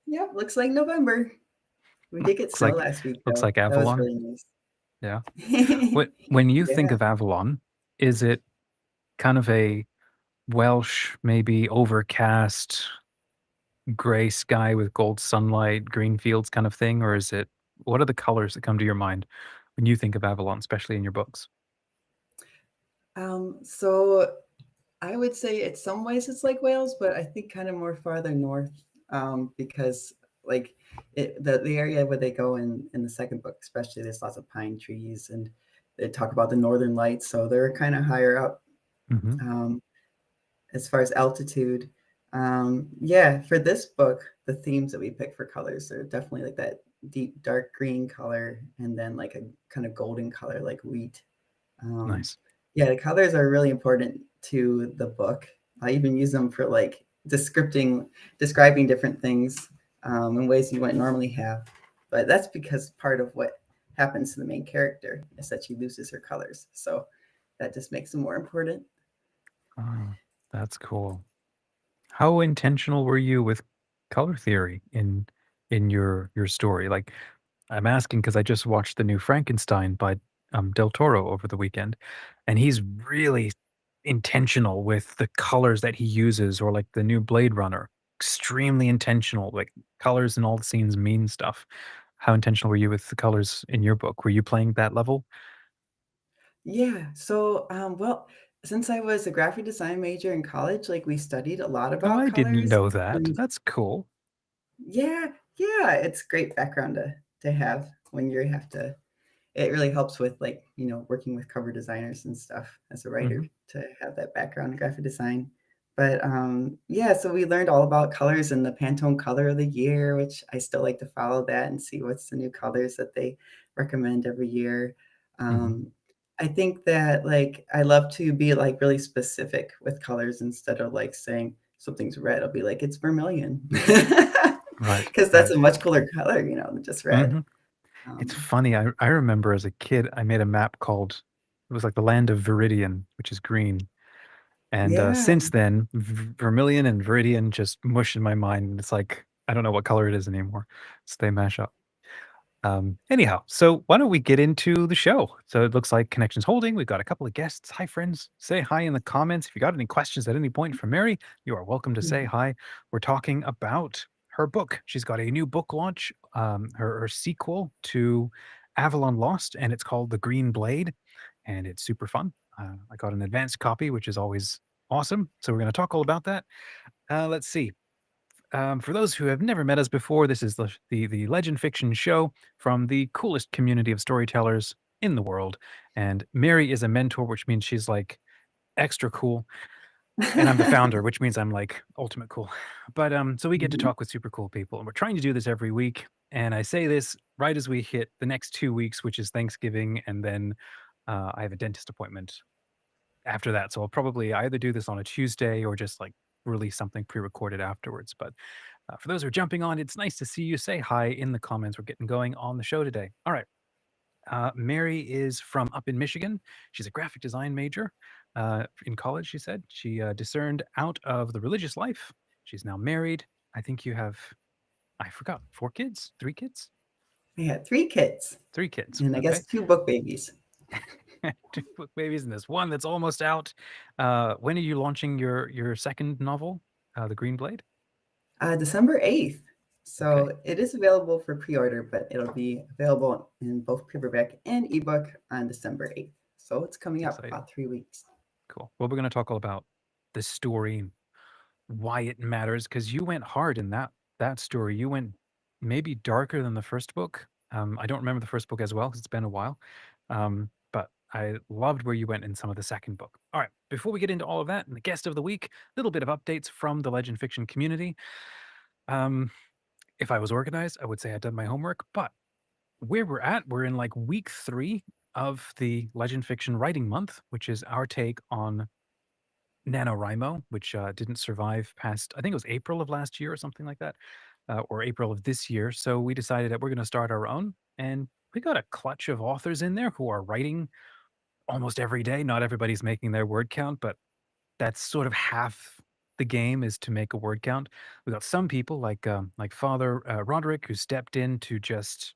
Yep, looks like November. We did get Looks snow like last week, looks though. like That was Avalon. really nice. Yeah. When you think Yeah. of Avalon, is it kind of a Welsh, maybe overcast, gray sky with gold sunlight, green fields kind of thing, or is it? What are the colors that come to your mind when you think of Avalon, especially in your books? So I would say in some ways it's like Wales, but I think kind of more farther north, because like the area where they go in the second book, especially, there's lots of pine trees, and they talk about the northern lights, so they're kind of higher up, Hmm. um, as far as altitude. Yeah, for this book, the themes that we pick for colors are definitely like that deep dark green color, and then like a kind of golden color like wheat. Um, Nice. yeah, the colors are really important to the book. I even use them for like describing different things, in ways you wouldn't normally have. But that's because part of what happens to the main character is that she loses her colors. So that just makes them more important. Oh, that's cool. How intentional were you with color theory in your story? Like, I'm asking because I just watched the new Frankenstein by Del Toro over the weekend, and he's really intentional with the colors that he uses, or like the new Blade Runner, extremely intentional. Like colors in all the scenes mean stuff. How intentional were you with the colors in your book? Were you playing that level? Yeah. So, well, since I was a graphic design major in college, like we studied a lot Oh, about I didn't colors. know that. And That's cool. yeah, yeah, it's great background to have when you have to. It really helps with like, working with cover designers and stuff as a writer Hmm. to have that background in graphic design. But yeah, so we learned all about colors and the Pantone color of the year, which I still like to follow that and see what's the new colors that they recommend every year. Hmm. Um, I think that like I love to be like really specific with colors instead of like saying something's red. I'll be like, it's vermilion. Right, Because that's right. a much cooler color, than just red. Hmm. It's Um, funny. I remember as a kid, I made a map called, it was like the land of Viridian, which is green. And yeah. since then, Vermilion and Viridian just mush in my mind. And it's like, I don't know what color it is anymore. So they mash up. Anyhow, so why don't we get into the show? So it looks like connections holding. We've got a couple of guests. Hi, friends. Say hi in the comments. If you got any questions at any point for Mary, you are welcome to say hi. We're talking about her book. She's got a new book launch, her sequel to Avalon Lost, and it's called The Green Blade, and it's super fun. I got an advanced copy, which is always awesome. So we're going to talk all about that. Let's see. For those who have never met us before, this is the Legend Fiction show from the coolest community of storytellers in the world. And Mary is a mentor, which means she's like extra cool, and I'm the founder, which means I'm like ultimate cool. But so we get to Mhm. talk with super cool people, and we're trying to do this every week. And I say this right as we hit the next 2 weeks, which is Thanksgiving, and then I have a dentist appointment after that. So I'll probably either do this on a Tuesday or just like release something pre-recorded afterwards. But for those who are jumping on, it's nice to see you. Say hi in the comments. We're getting going on the show today. All right. Mary is from up in Michigan. She's a graphic design major in college, she said. She discerned out of the religious life. She's now married. I think you have, I forgot, 4 kids, 3 kids, I had 3 kids, 3 kids. and I guess Okay. 2 book babies. 2 book babies, and there's one that's almost out. When are you launching your second novel, The Green Blade? December 8th. Okay. So it is available for pre-order, but it'll be available in both paperback and ebook on December 8th. So it's coming up Exciting. about 3 weeks. Cool. Well, we're going to talk all about the story, why it matters, because you went hard in that story. You went maybe darker than the first book. I don't remember the first book as well because it's been a while, but I loved where you went in some of the second book. All right, before we get into all of that, and the guest of the week, a little bit of updates from the Legend Fiction community. Um, if I was organized, I would say I'd done my homework, but where we're at, we're in like week 3 of the Legend Fiction writing month, which is our take on NaNoWriMo, which didn't survive past, I think it was April of last year or something like that, or April of this year. So we decided that we're going to start our own. And we got a clutch of authors in there who are writing almost every day. Not everybody's making their word count, but that's sort of half. the game is to make a word count. We got some people like Father Roderick, who stepped in to just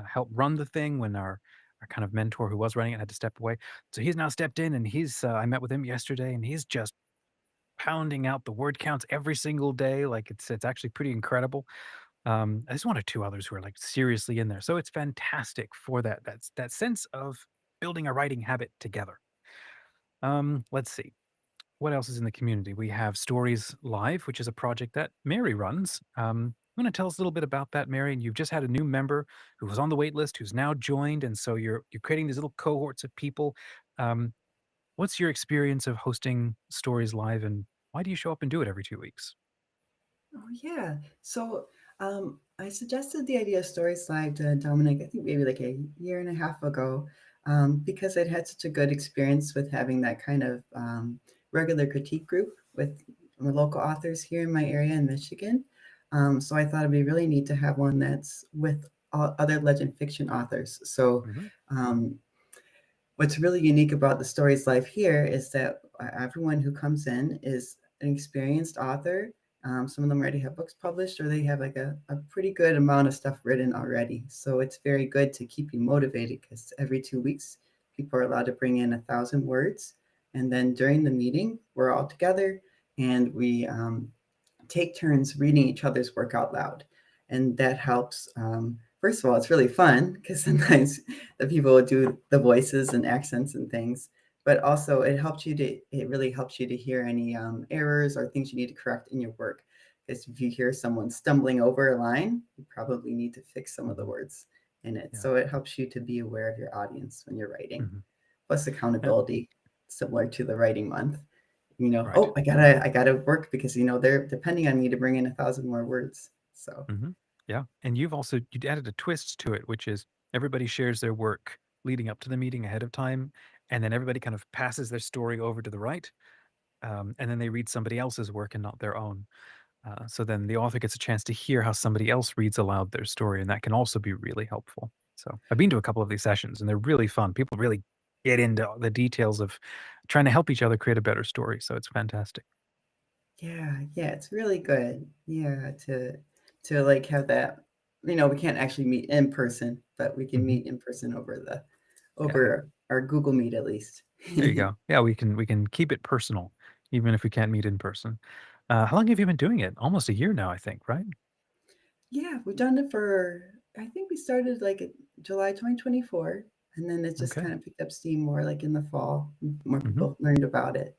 help run the thing when our kind of mentor who was running it had to step away. So he's now stepped in, and he's I met with him yesterday, and he's just pounding out the word counts every single day. Like it's actually pretty incredible. There's one or two others who are like seriously in there. So it's fantastic for that sense of building a writing habit together. Let's see. What else is in the community? We have Stories Live, which is a project that Mary runs. You want to tell us a little bit about that, Mary? And you've just had a new member who was on the wait list, who's now joined, and so you're creating these little cohorts of people. Um, what's your experience of hosting Stories Live, and why do you show up and do it every 2 weeks? Oh yeah. So I suggested the idea of Stories Live to Dominic, I think maybe like a year and a half ago, because I'd had such a good experience with having that kind of regular critique group with local authors here in my area in Michigan. So I thought it'd be really neat to have one that's with other legend fiction authors. So Hmm. um, what's really unique about the Stories Life here is that everyone who comes in is an experienced author. Some of them already have books published, or they have like a pretty good amount of stuff written already. So it's very good to keep you motivated, because every 2 weeks, people are allowed to bring in 1,000 words. And then during the meeting, we're all together, and we take turns reading each other's work out loud. And that helps. First of all, it's really fun, because sometimes the people will do the voices and accents and things, but also it really helps you to hear any errors or things you need to correct in your work. Because if you hear someone stumbling over a line, you probably need to fix some of the Hmm. words in it. Yeah. So it helps you to be aware of your audience when you're writing. Hmm. Plus Yeah. accountability, similar to the writing month. Right. Oh, I gotta work, because they're depending on me to bring in 1,000 more words. So Hmm. Yeah. And you added a twist to it, which is everybody shares their work leading up to the meeting ahead of time, and then everybody kind of passes their story over to the right, and then they read somebody else's work and not their own. So then the author gets a chance to hear how somebody else reads aloud their story, and that can also be really helpful. So I've been to a couple of these sessions, and they're really fun. People really get into the details of trying to help each other create a better story. So it's fantastic. yeah, it's really good. Yeah, to like have that. We can't actually meet in person, but we can Hmm. meet in person Yeah, over our Google Meet at least. there you go. Yeah, we can keep it personal, even if we can't meet in person. How long have you been doing it? Almost a year now, I think. Right? Yeah, we've done it for, I think we started like in July 2024, and then it just Okay. kind of picked up steam more like in the fall. More Hmm. people learned about it.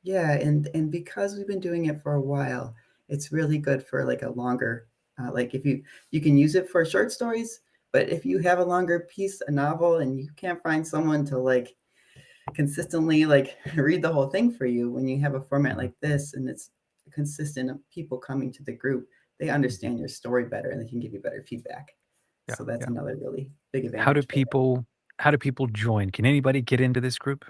Yeah, and because we've been doing it for a while, it's really good for like a longer, like if you can use it for short stories, but if you have a longer piece, a novel, and you can't find someone to like consistently like read the whole thing for you, when you have a format Hmm. like this and it's consistent of people coming to the group, they Hmm. understand your story better and they can give you better feedback. Yeah, So that's yeah. another really big How do advantage for them. people how do people join? Can anybody get into this group?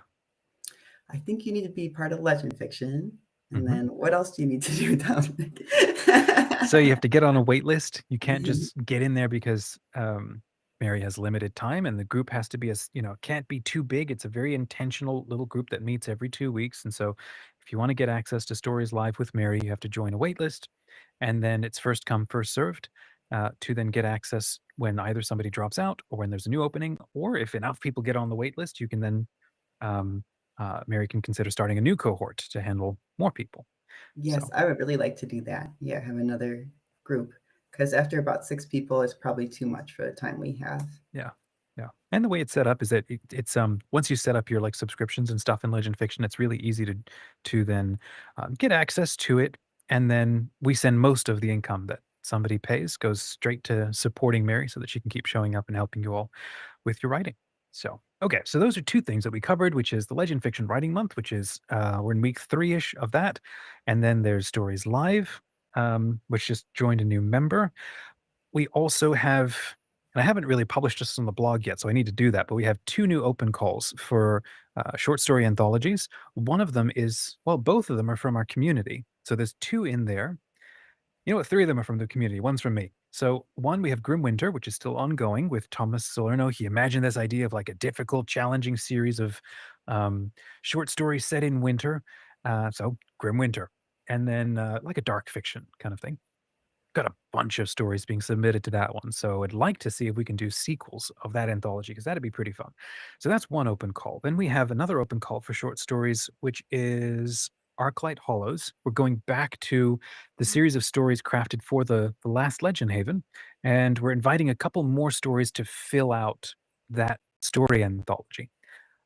I think you need to be part of Legend Fiction. And Hmm. then what else do you need to do, Dominic? So you have to get on a wait list. You can't just get in there because Mary has limited time, and the group has to be can't be too big. It's a very intentional little group that meets every 2 weeks. And so if you want to get access to Stories Live with Mary, you have to join a wait list, and then it's first come, first served, to then get access when either somebody drops out or when there's a new opening, or if enough people get on the wait list, you can then um, Mary can consider starting a new cohort to handle more people. Yes, So I would really like to do that. Yeah, have another group, because after about 6 people, it's probably too much for the time we have. yeah, yeah, and the way it's set up is that it's once you set up your like subscriptions and stuff in Legend Fiction, it's really easy to then get access to it, and then we send most of the income that somebody pays goes straight to supporting Mary so that she can keep showing up and helping you all with your writing. So, okay, so those are two things that we covered, which is the Legend Fiction Writing Month, which is we're in week 3-ish of that, and then there's Stories Live, which just joined a new member. We also have, and I haven't really published this on the blog yet, so I need to do that, but we have two new open calls for short story anthologies. One of them is, well, both of them are from our community. So there's two in there. You know what? Three of them are from the community. One's from me. So one, we have Grim Winter, which is still ongoing with Thomas Salerno. He imagined this idea of like a difficult, challenging series of um, short stories set in winter. So Grim Winter. and then like a dark fiction kind of thing. Got a bunch of stories being submitted to that one. So I'd like to see if we can do sequels of that anthology because that'd be pretty fun. So that's one open call. Then we have another open call for short stories, which is Arclight Hollows. We're going back to the series of stories crafted for the last Legend Haven, and we're inviting a couple more stories to fill out that story anthology.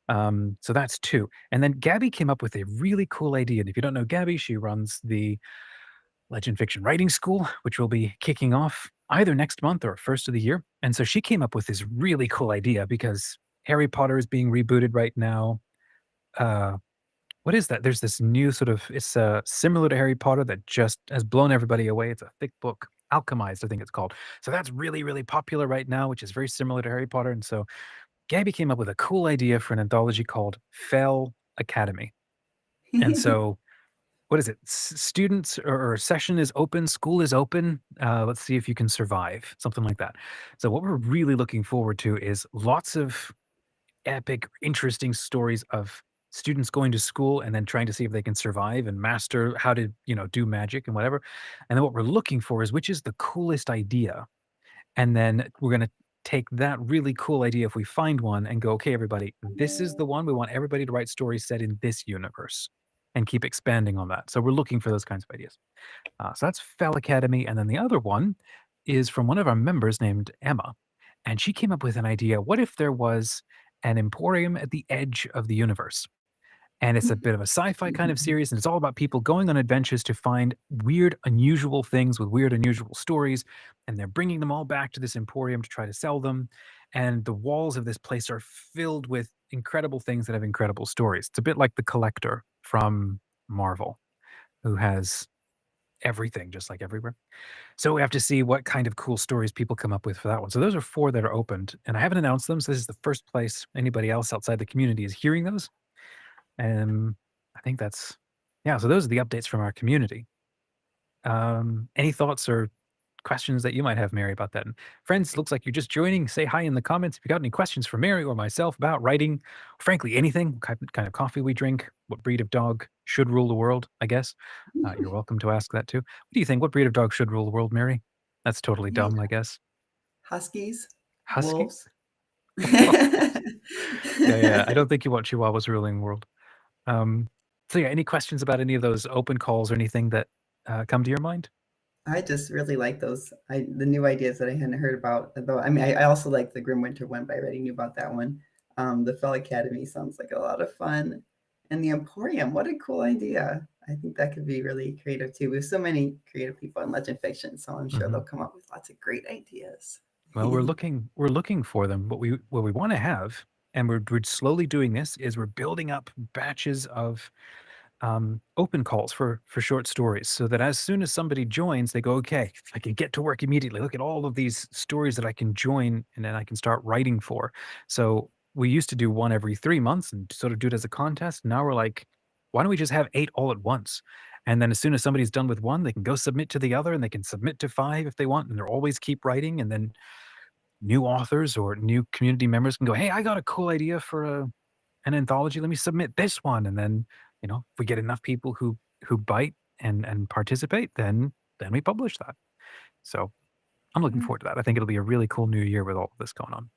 So that's two. And then Gabby came up with a really cool idea. And if you don't know Gabby, she runs the Legend Fiction Writing School, which will be kicking off either next month or first of the year. And so she came up with this really cool idea because Harry Potter is being rebooted right now. Uh, what is that? There's this new sort of, it's similar to Harry Potter that just has blown everybody away. It's a thick book, Alchemized, I think it's called. So that's really, really popular right now, which is very similar to Harry Potter. And so Gabby came up with a cool idea for an anthology called Fell Academy. And so what is it? Students or session is open, school is open. Let's see if you can survive, something like that. So what we're really looking forward to is lots of epic, interesting stories of students going to school and then trying to see if they can survive and master how to, do magic and whatever. And then what we're looking for is which is the coolest idea. And then we're going to take that really cool idea if we find one and go, okay, everybody, this is the one. We want everybody to write stories set in this universe and keep expanding on that. So we're looking for those kinds of ideas. So that's Fell Academy. And then the other one is from one of our members named Emma. And she came up with an idea. What if there was an emporium at the edge of the universe? And it's a bit of a sci-fi kind of series, and it's all about people going on adventures to find weird, unusual things with weird, unusual stories, and they're bringing them all back to this emporium to try to sell them. And the walls of this place are filled with incredible things that have incredible stories. It's a bit like the Collector from Marvel, who has everything just like everywhere. So we have to see what kind of cool stories people come up with for that one. So those are four that are opened, and I haven't announced them. So this is the first place anybody else outside the community is hearing those. I think that's yeah, so those are the updates from our community. Any thoughts or questions that you might have, Mary, about that? And friends, looks like you're just joining. Say hi in the comments if you got any questions for Mary or myself about writing, frankly, anything, kind of coffee we drink, what breed of dog should rule the world, I guess. You're welcome to ask that too. What do you think? What breed of dog should rule the world, Mary? That's totally Yeah, dumb, I guess. huskies, Husky? wolves. Yeah, yeah. I don't think you want Chihuahuas ruling the world. Um, so yeah, any questions about any of those open calls or anything that come to your mind? I just really like those the new ideas that I hadn't heard about. Though I mean, I also like the Grim Winter one, but I already knew about that one. The Fell Academy sounds like a lot of fun, and the Emporium, what a cool idea! I think that could be really creative too. We have so many creative people in Legend Fiction, so I'm sure Hmm. they'll come up with lots of great ideas. Well, we're looking for them. What we want to have, and we're slowly doing this, is we're building up batches of open calls for short stories, so that as soon as somebody joins, they go, okay, I can get to work immediately. Look at all of these stories that I can join, and then I can start writing for. So we used to do one every 3 months and sort of do it as a contest. Now we're like, why don't we just have 8 all at once? And then as soon as somebody's done with one, they can go submit to the other, and they can submit to 5 if they want, and they'll always keep writing. And then new authors or new community members can go, hey, I got a cool idea for an anthology. Let me submit this one. And then, if we get enough people who bite and participate, then we publish that. So I'm looking forward to that. I think it'll be a really cool new year with all of this going on.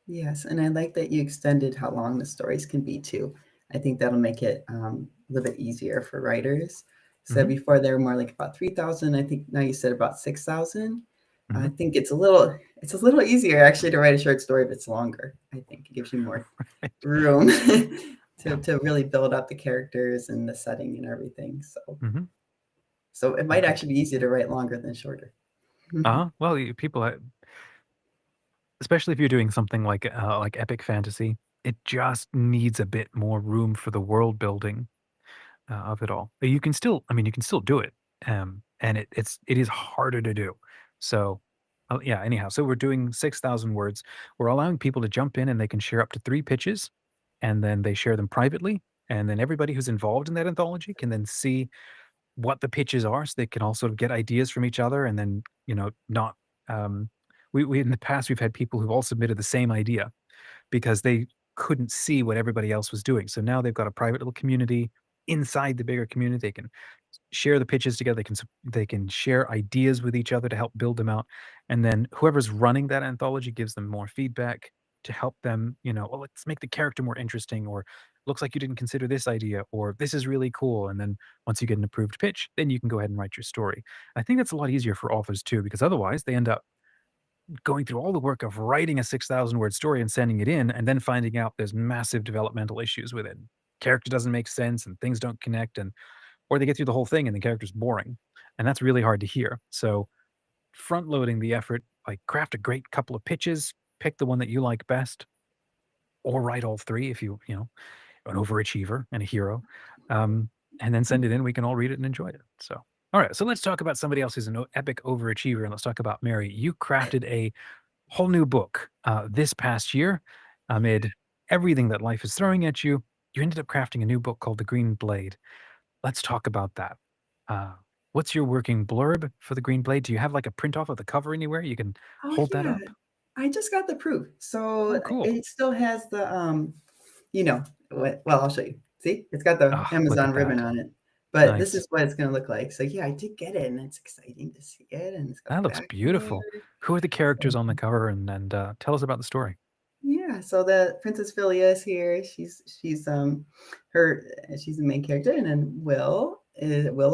Yes, and I like that you extended how long the stories can be too. I think that'll make it a little bit easier for writers. So Hmm. before they were more like about 3,000. I think now you said about 6,000. I Hmm. think it's a little easier actually to write a short story if it's longer. I think it gives you more Right. room Yeah. to really build up the characters and the setting and everything. So Hmm. so it Yeah. might actually be easier to write longer than shorter. Well, people, especially if you're doing something like epic fantasy, it just needs a bit more room for the world building of it all. But you can still, I mean, you can still do it, and it is harder to do. So, yeah. Anyhow, so we're doing 6,000 words. We're allowing people to jump in, and they can share up to 3 pitches, and then they share them privately. And then everybody who's involved in that anthology can then see what the pitches are, so they can all sort of get ideas from each other, and then not. Um, we in the past we've had people who've all submitted the same idea because they couldn't see what everybody else was doing. So now they've got a private little community. inside the bigger community. They can share the pitches together. They can share ideas with each other to help build them out. And then whoever's running that anthology gives them more feedback to help them, well, let's make the character more interesting, or looks like you didn't consider this idea, or this is really cool. And then once you get an approved pitch, then you can go ahead and write your story. I think that's a lot easier for authors too, because otherwise they end up going through all the work of writing a 6,000 word story and sending it in, and then finding out there's massive developmental issues with it. Character doesn't make sense and things don't connect, and or they get through the whole thing and the character's boring. And that's really hard to hear. So front loading the effort, like craft a great couple of pitches, pick the one that you like best, or write all three if you an overachiever and a hero. And then send it in. We can all read it and enjoy it. So all right. So let's talk about somebody else who's an epic overachiever, and let's talk about Mary. You crafted a whole new book this past year amid everything that life is throwing at you. You ended up crafting a new book called The Green Blade. Let's talk about that. Uh, what's your working blurb for The Green Blade? Do you have like a print off of the cover anywhere? You can Oh hold that yeah, up. I just got the proof. So Oh, cool. it still has the well, I'll show you. See, it's got the Oh, look Amazon at ribbon that. on it. But this Nice. is what it's going to look like. So yeah, I did get it, and it's exciting to see it. And it's got That the looks back cover. beautiful. Who are the characters on the cover? And tell us about the story. Yeah, so the Princess Philia is here. Her she's the main character, and then Will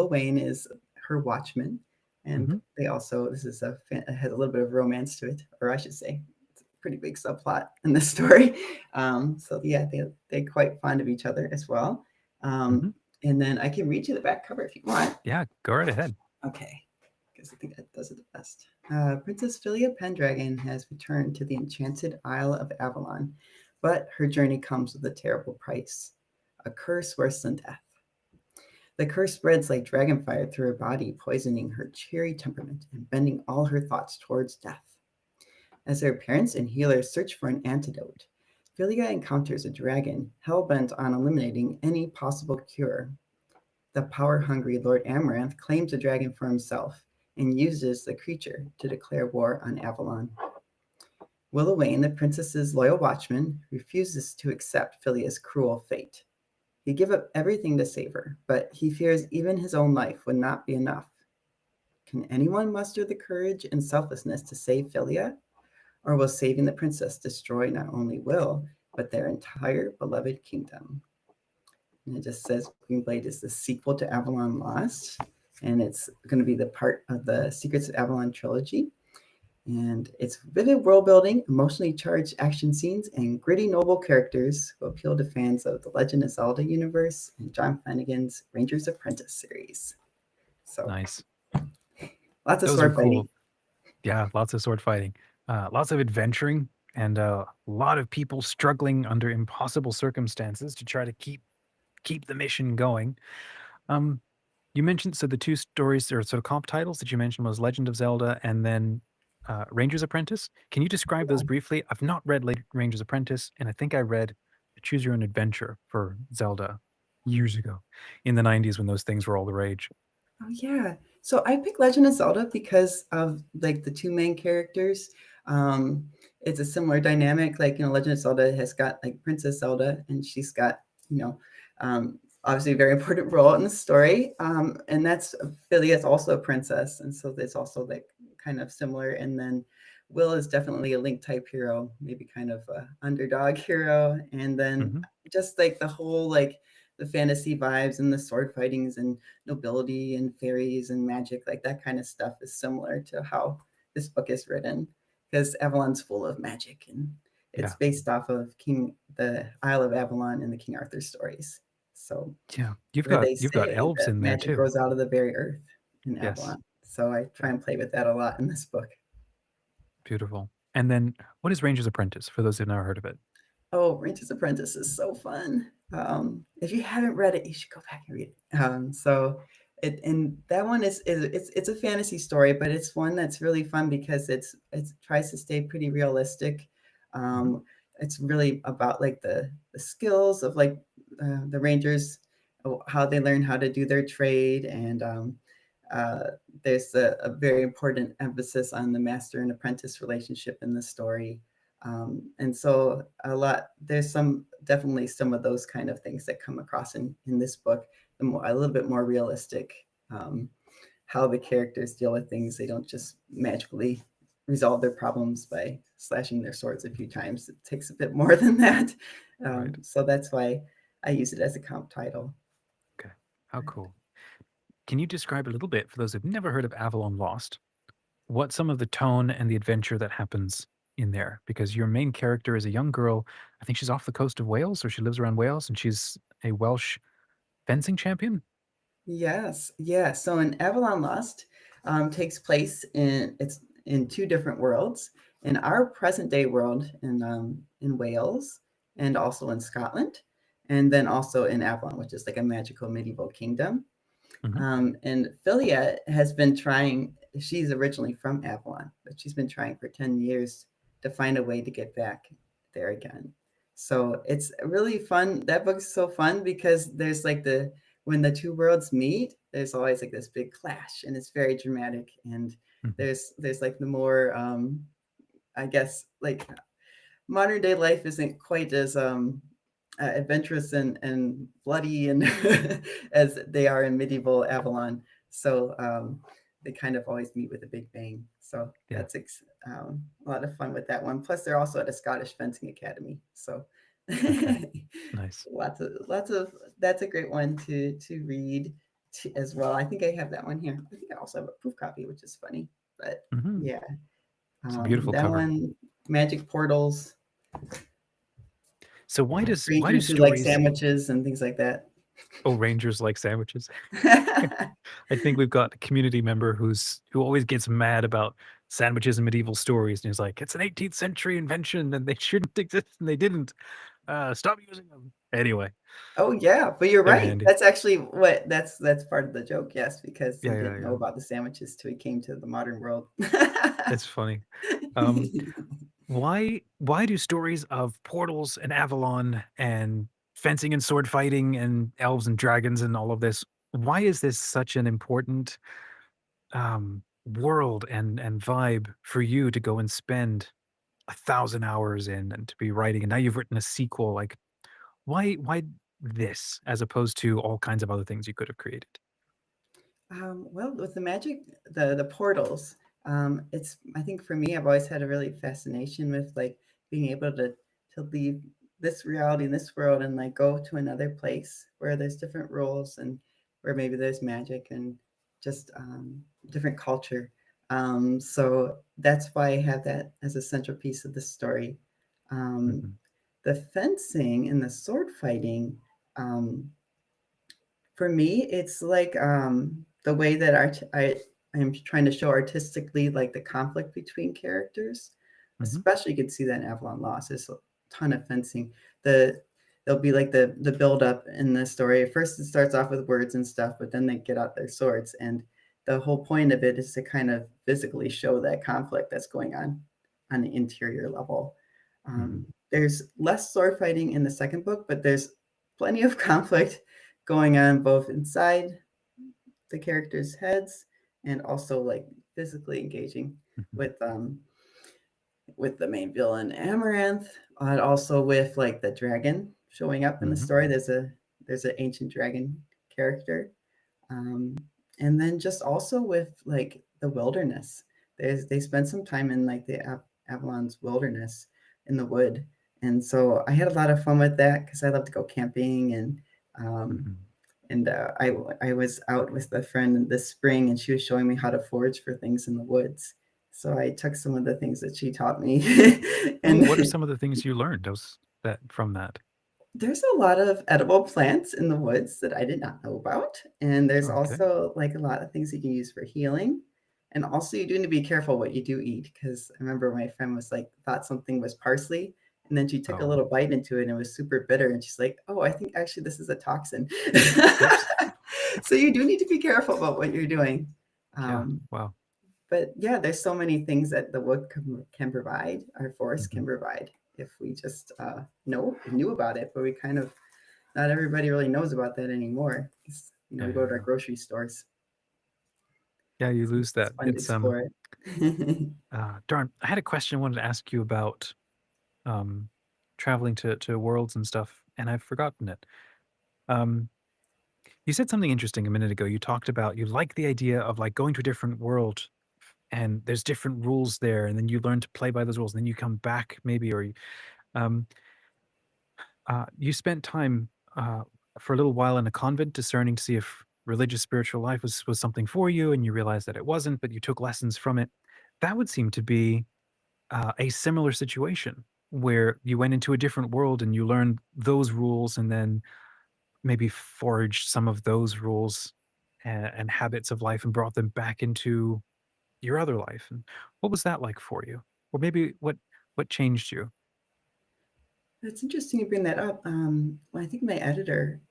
Wayne is her watchman, and Hmm. they also it has a little bit of romance to it, or I should say, it's a pretty big subplot in this story. So yeah, they're quite fond of each other as well. Hmm. And then I can read you the back cover if you want. Yeah, go right ahead. Okay, because I think that does it the best. Princess Philia Pendragon has returned to the enchanted Isle of Avalon, but her journey comes with a terrible price, a curse worse than death. The curse spreads like dragon fire through her body, poisoning her cheery temperament and bending all her thoughts towards death. As her parents and healers search for an antidote, Philia encounters a dragon hell-bent on eliminating any possible cure. The power-hungry Lord Amaranth claims the dragon for himself and uses the creature to declare war on Avalon. Willowayne, the princess's loyal watchman, refuses to accept Philia's cruel fate. He'd give up everything to save her, but he fears even his own life would not be enough. Can anyone muster the courage and selflessness to save Philia? Or will saving the princess destroy not only Will, but their entire beloved kingdom? And it just says Green Blade is the sequel to Avalon Lost, and it's going to be the part of the Secrets of Avalon trilogy. And it's vivid world building, emotionally charged action scenes, and gritty, noble characters who appeal to fans of the Legend of Zelda universe and John Flanagan's Ranger's Apprentice series. So Nice. lots of Those are sword fighting. cool. Yeah, lots of sword fighting, lots of adventuring, and a lot of people struggling under impossible circumstances to try to keep the mission going. Um, you mentioned so the two stories or sort of comp titles that you mentioned was Legend of Zelda and then Ranger's Apprentice. Can you describe those briefly? I've not read Ranger's Apprentice, and I think I read Choose Your Own Adventure for Zelda years ago in the 90s when those things were all the rage. Oh yeah. So I picked Legend of Zelda because of like the two main characters. Um, it's a similar dynamic. Like, Legend of Zelda has got like Princess Zelda, and she's got, obviously a very important role in the story. And that's Philia is also a princess. And so it's also like kind of similar. And then Will is definitely a Link type hero, maybe kind of a underdog hero. And then Hmm. just like the whole like the fantasy vibes and the sword fightings and nobility and fairies and magic, like that kind of stuff is similar to how this book is written, because Avalon's full of magic, and it's Yeah, based off of the Isle of Avalon and the King Arthur stories. So yeah. You've where got they you've got say elves that in there magic too. grows out of the very earth in Yes. Avalon. So I try Yeah. and play with that a lot in this book. Beautiful. And then what is Ranger's Apprentice for those who've never heard of it? Oh, Ranger's Apprentice is so fun. If you haven't read it, you should go back and read it. And that one is it's a fantasy story, but it's one that's really fun because it tries to stay pretty realistic. Hmm. Um, it's really about like the skills of like the Rangers, how they learn how to do their trade, and uh, there's a very important emphasis on the master and apprentice relationship in the story. And so there's definitely some of those kind of things that come across in this book, a little bit more realistic, how the characters deal with things. They don't just magically resolve their problems by slashing their swords a few times. It takes a bit more than that. Right. So that's why I use it as a comp title. Okay. How cool. Can you describe a little bit, for those who've never heard of Avalon Lost, what some of the tone and the adventure that happens in there? Because your main character is a young girl. I think she's off the coast of Wales, or she lives around Wales, and she's a Welsh fencing champion. Yes, yeah. So in Avalon Lost takes place in two different worlds. In our present day world in Wales and also in Scotland, and then also in Avalon, which is like a magical medieval kingdom. And Philia has been trying. She's originally from Avalon, but she's been trying for 10 years to find a way to get back there again. So it's really fun. That book's so fun because there's like when the two worlds meet, there's always like this big clash, and it's very dramatic. And there's like the more, I guess, like modern day life isn't quite as adventurous and bloody and as they are in medieval Avalon. So they kind of always meet with a big bang. So that's a lot of fun with that one. Plus, they're also at a Scottish fencing academy. So Nice. lots of that's a great one to read as well. I think I have that one here. I think I also have a proof copy, which is funny. But yeah, it's a beautiful that cover. one, magic portals. So why do Rangers who stories like sandwiches and things like that? Oh, Rangers like sandwiches. I think we've got a community member who always gets mad about sandwiches and medieval stories, and he's like, "It's an 18th century invention, and they shouldn't exist, and they didn't. Stop using them." Anyway. Oh yeah, but you're They're right. handy. That's actually that's part of the joke, yes, because he Yeah, didn't know about the sandwiches till he came to the modern world. It's funny. Why do stories of portals and Avalon and fencing and sword fighting and elves and dragons and all of this, why is this such an important world and vibe for you to go and spend 1,000 hours in and to be writing? And now you've written a sequel. Like, why this as opposed to all kinds of other things you could have created? Well, with the magic, the portals, it's I think for me, I've always had a really fascination with like being able to leave this reality in this world and like go to another place where there's different rules and where maybe there's magic and just different culture. So that's why I have that as a central piece of the story. The fencing and the sword fighting. For me, it's like the way that I am trying to show artistically, like the conflict between characters. Especially, you can see that in Avalon Lost. There's a ton of fencing. There'll be like the build up in the story. First, it starts off with words and stuff, but then they get out their swords, and the whole point of it is to kind of physically show that conflict that's going on the interior level. There's less sword fighting in the second book, but there's plenty of conflict going on both inside the characters' heads and also like physically engaging with the main villain Amaranth, and also with like the dragon showing up in the story. There's an ancient dragon character, and then just also with like the wilderness. They spend some time in like the Avalon's wilderness in the wood, and so I had a lot of fun with that because I love to go camping and I was out with a friend this spring, and she was showing me how to forage for things in the woods. So I took some of the things that she taught me. And what are some of the things you learned from that? There's a lot of edible plants in the woods that I did not know about. And there's Okay. also like a lot of things you can use for healing. And also you do need to be careful what you do eat, because I remember my friend was like, thought something was parsley. And then she took a little bite into it and it was super bitter. And she's like, oh, I think actually this is a toxin. So you do need to be careful about what you're doing. Wow. But yeah, there's so many things that the wood can provide, our forest can provide, if we just knew about it. But we kind of, not everybody really knows about that anymore. We go to our grocery stores. Yeah, you lose that. It's fun to explore it. Darn, I had a question I wanted to ask you about um, traveling to worlds and stuff, and I've forgotten it. Um, you said something interesting a minute ago. You talked about you like the idea of like going to a different world, and there's different rules there, and then you learn to play by those rules, and then you come back maybe, or um, you spent time for a little while in a convent discerning to see if religious spiritual life was something for you, and you realized that it wasn't, but you took lessons from it. That would seem to be a similar situation where you went into a different world and you learned those rules, and then maybe forged some of those rules and habits of life and brought them back into your other life. And what was that like for you? Or maybe what changed you? It's interesting you bring that up. I think my editor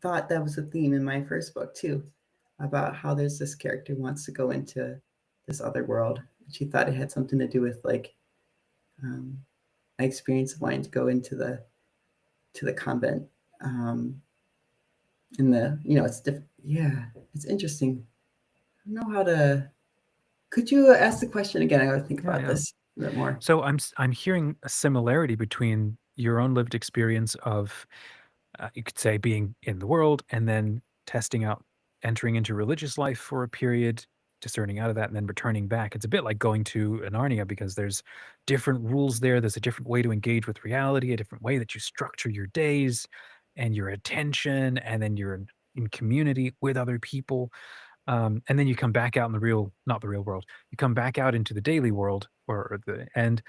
thought that was a theme in my first book too, about how there's this character who wants to go into this other world. She thought it had something to do with like um, my experience of wanting to go into the convent. In the it's different. Yeah, it's interesting. I don't know how to. Could you ask the question again? I got to think Yeah, about yeah. this a bit more. So I'm hearing a similarity between your own lived experience of you could say being in the world and then testing out entering into religious life for a period, discerning out of that and then returning back. It's a bit like going to an Narnia because there's different rules there. There's a different way to engage with reality, a different way that you structure your days and your attention, and then you're in community with other people. And then you come back out in the real, not the real world. You come back out into the daily world, or the and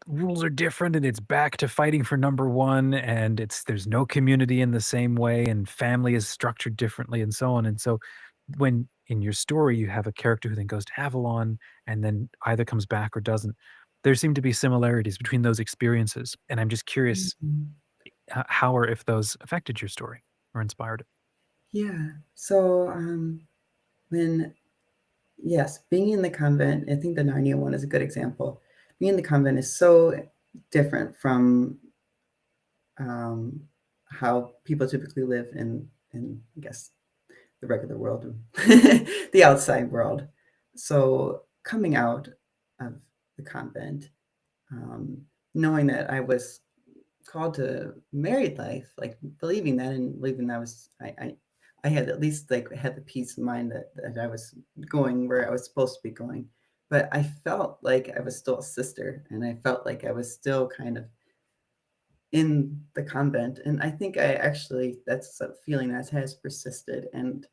rules are different, and it's back to fighting for number one, and there's no community in the same way, and family is structured differently, and so on. And so when in your story you have a character who then goes to Avalon and then either comes back or doesn't, there seem to be similarities between those experiences. And I'm just curious Mhm. how or if those affected your story or inspired it. Yeah. So when yes, being in the convent, I think the Narnia one is a good example. Being in the convent is so different from um, how people typically live in I guess the regular world, the outside world. So coming out of the convent, um, knowing that I was called to married life, like believing that and believing that I had at least like had the peace of mind that I was going where I was supposed to be going. But I felt like I was still a sister, and I felt like I was still kind of in the convent. And I think I actually that's a feeling that has persisted. And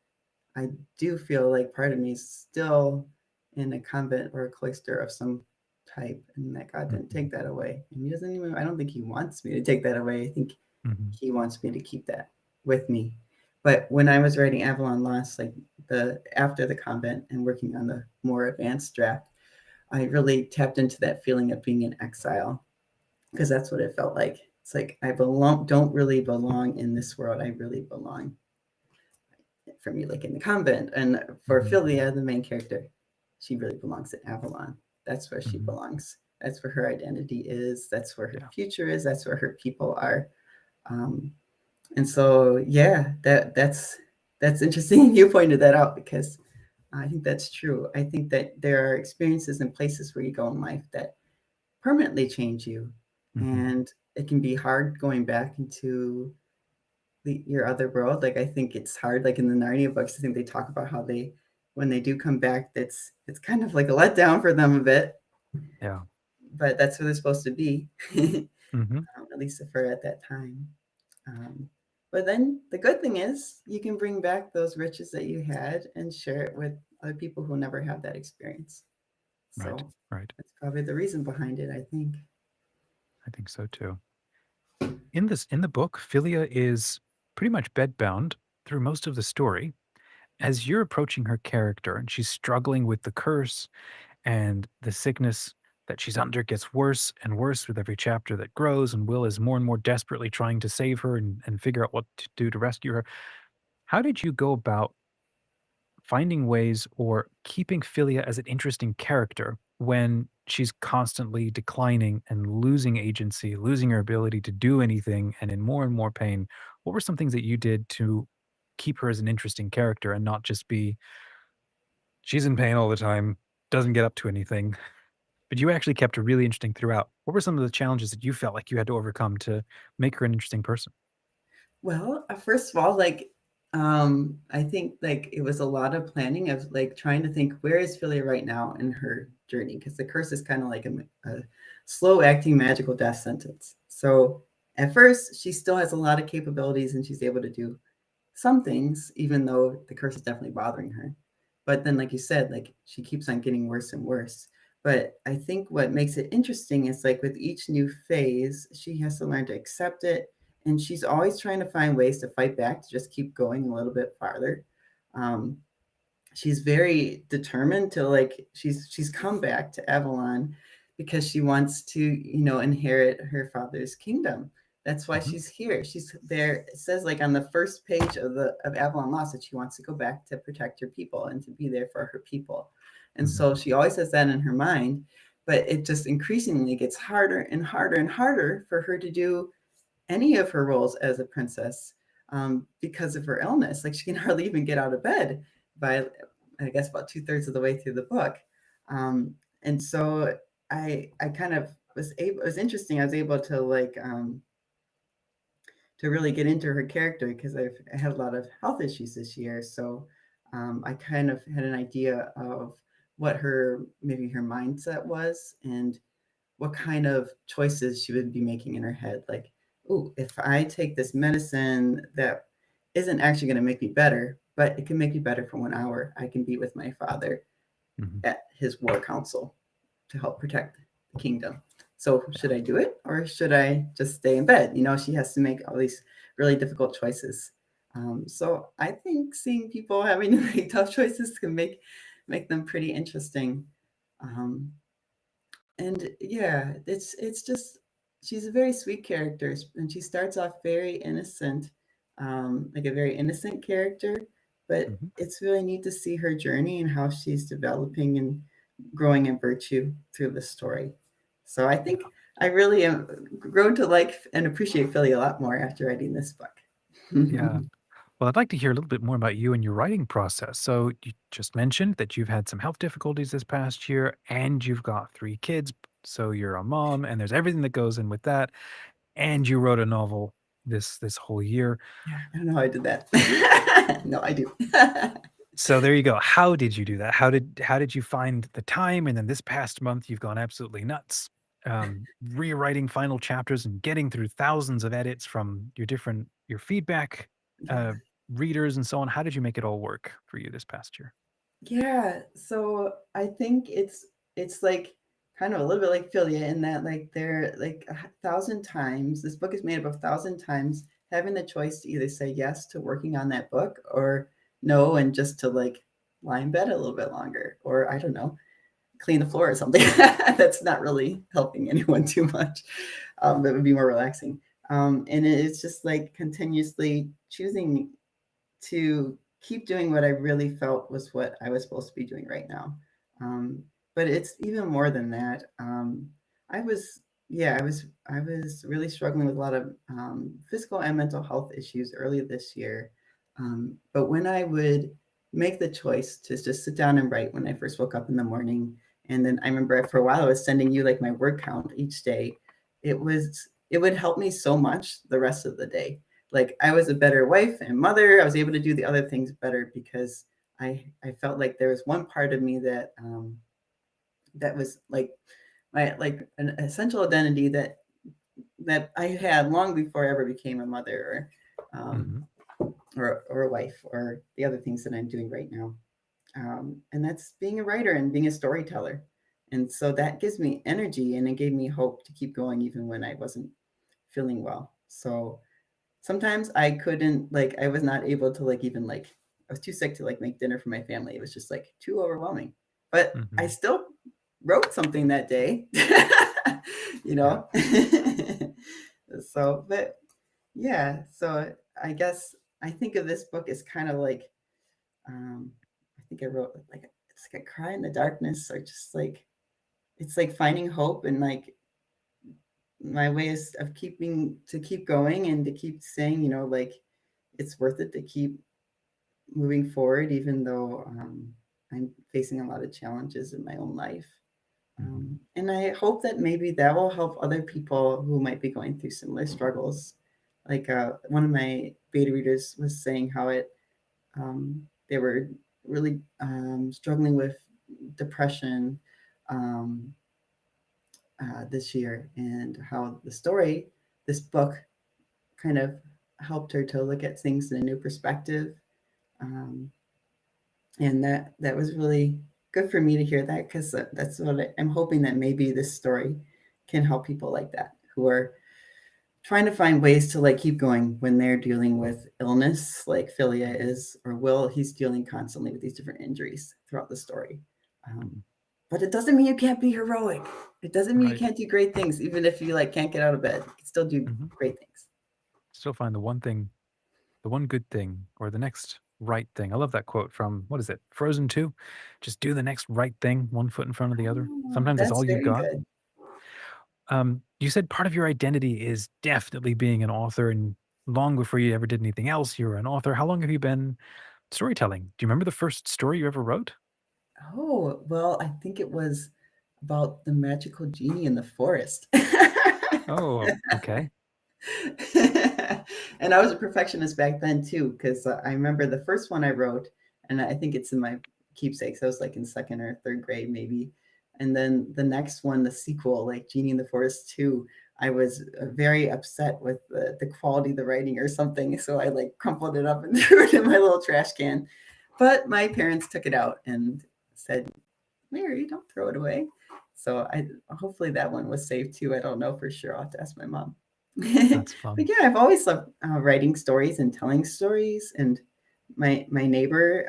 I do feel like part of me is still in a convent or a cloister of some type, and that God didn't Mhm. take that away. And He doesn't even, I don't think He wants me to take that away. I think Mhm. He wants me to keep that with me. But when I was writing Avalon Lost, like the after the convent and working on the more advanced draft, I really tapped into that feeling of being in exile because that's what it felt like. It's like I don't really belong in this world. I really belong for me, like in the convent. And for Mhm. Philia, the main character, she really belongs at Avalon. That's where she Mhm. belongs. That's where her identity is. That's where her Yeah. future is. That's where her people are. Um, and so, yeah, that's interesting. You pointed that out because I think that's true. I think that there are experiences and places where you go in life that permanently change you, Mhm. and it can be hard going back into your other world. Like I think it's hard, like in the Narnia books, I think they talk about how they when they do come back, it's kind of like a letdown for them a bit, Yeah. but that's where they're supposed to be, Mhm. at least for at that time. Um, but then the good thing is you can bring back those riches that you had and share it with other people who never have that experience. Right. So Right. that's probably the reason behind it, I think. I think so too. In the book, Philia is pretty much bedbound through most of the story. As you're approaching her character and she's struggling with the curse and the sickness that she's under gets worse and worse with every chapter that grows, and Will is more and more desperately trying to save her and figure out what to do to rescue her. How did you go about finding ways or keeping Philia as an interesting character when she's constantly declining and losing agency, losing her ability to do anything, and in more and more pain? What were some things that you did to keep her as an interesting character and not just be she's in pain all the time, doesn't get up to anything? but you actually kept her really interesting throughout. What were some of the challenges that you felt like you had to overcome to make her an interesting person? Well, first of all, like, I think like it was a lot of planning of like trying to think where is Philia right now in her journey, because the curse is kind of like a slow acting magical death sentence. So at first, she still has a lot of capabilities and she's able to do some things, even though the curse is definitely bothering her. But then, like you said, like she keeps on getting worse and worse. But I think what makes it interesting is like with each new phase, she has to learn to accept it. And she's always trying to find ways to fight back, to just keep going a little bit farther. Um, she's very determined to like she's come back to Avalon because she wants to, you know, inherit her father's kingdom. That's why Mhm. she's here. She's there. It says like on the first page of Avalon Lost that she wants to go back to protect her people and to be there for her people. And Mhm. so she always has that in her mind, but it just increasingly gets harder and harder and harder for her to do any of her roles as a princess, because of her illness. Like she can hardly even get out of bed by, I guess, about 2/3 of the way through the book. And so I kind of was able. It was interesting. I was able to like to really get into her character because I had a lot of health issues this year. So I kind of had an idea of what her maybe her mindset was and what kind of choices she would be making in her head. Like, oh, if I take this medicine that isn't actually going to make me better, but it can make me better for 1 hour, I can be with my father Mhm. at his war council to help protect the kingdom. So should I do it or should I just stay in bed? You know, she has to make all these really difficult choices. So I think seeing people having to make tough choices can make them pretty interesting. Um, and yeah, it's just she's a very sweet character, and she starts off very innocent, like a very innocent character, but Mhm. it's really neat to see her journey and how she's developing and growing in virtue through the story. So I think Yeah. I really am grown to like and appreciate Philly a lot more after writing this book. Yeah. Well, I'd like to hear a little bit more about you and your writing process. So, you just mentioned that you've had some health difficulties this past year and you've got 3 kids. So, you're a mom and there's everything that goes in with that. And you wrote a novel this whole year. Yeah, I don't know how I did that. No, I do. So there you go. How did you do that? How did you find the time? And then this past month, you've gone absolutely nuts, rewriting final chapters and getting through thousands of edits from your feedback, uh, Yeah. readers, and so on. How did you make it all work for you this past year? Yeah, so I think it's like kind of a little bit like Philia in that like they're like 1,000 times. This book is made up of 1,000 times having the choice to either say yes to working on that book or no, and just to like lie in bed a little bit longer, or I don't know, clean the floor or something. That's not really helping anyone too much. That would be more relaxing. And it's just like continuously choosing to keep doing what I really felt was what I was supposed to be doing right now. Um, but it's even more than that. I was, yeah, I was really struggling with a lot of physical and mental health issues early this year. But when I would make the choice to just sit down and write when I first woke up in the morning, and then I remember for a while I was sending you like my word count each day. It would help me so much the rest of the day. Like I was a better wife and mother. I was able to do the other things better because I felt like there was one part of me that that was like my like an essential identity that I had long before I ever became a mother Hmm. or a wife or the other things that I'm doing right now. And that's being a writer and being a storyteller. And so that gives me energy and it gave me hope to keep going even when I wasn't feeling well. So sometimes I couldn't like I was not able to like even like I was too sick to like make dinner for my family. It was just like too overwhelming. But I Hmm. still wrote something that day. you Yeah. know. So but yeah, so I guess I think of this book as kind of like I think I wrote like it's like a cry in the darkness or just like it's like finding hope and like my ways of keep going and to keep saying, you know, like it's worth it to keep moving forward, even though I'm facing a lot of challenges in my own life. And I hope that maybe that will help other people who might be going through similar struggles. Like one of my beta readers was saying how they were really struggling with depression this year, and how this book, kind of helped her to look at things in a new perspective. Um, and that was really good for me to hear that, because that's what I'm hoping, that maybe this story can help people like that, who are trying to find ways to like keep going when they're dealing with illness, like Philia is, or Will. He's dealing constantly with these different injuries throughout the story. But it doesn't mean you can't be heroic. It doesn't mean you can't do great things, even if you like can't get out of bed. You can still do great things. Still find the one thing, the one good thing, or the next right thing. I love that quote from, what is it, Frozen 2? Just do the next right thing, one foot in front of the other. Sometimes that's That's all you very got. good. You said part of your identity is definitely being an author, and long before you ever did anything else, you were an author. How long have you been storytelling? Do you remember the first story you ever wrote? Oh, well, I think it was about the magical genie in the forest. Oh, okay. And I was a perfectionist back then too, because I remember the first one I wrote, and I think it's in my keepsakes. I was like in second or third grade, maybe. And then the next one, the sequel, like Genie in the Forest 2, I was very upset with the quality of the writing or something. So I like crumpled it up and threw it in my little trash can. But my parents took it out and said, Mary, don't throw it away. So hopefully that one was saved too. I don't know for sure. I'll have to ask my mom. That's But fun. yeah, I've always loved writing stories and telling stories. And my neighbor,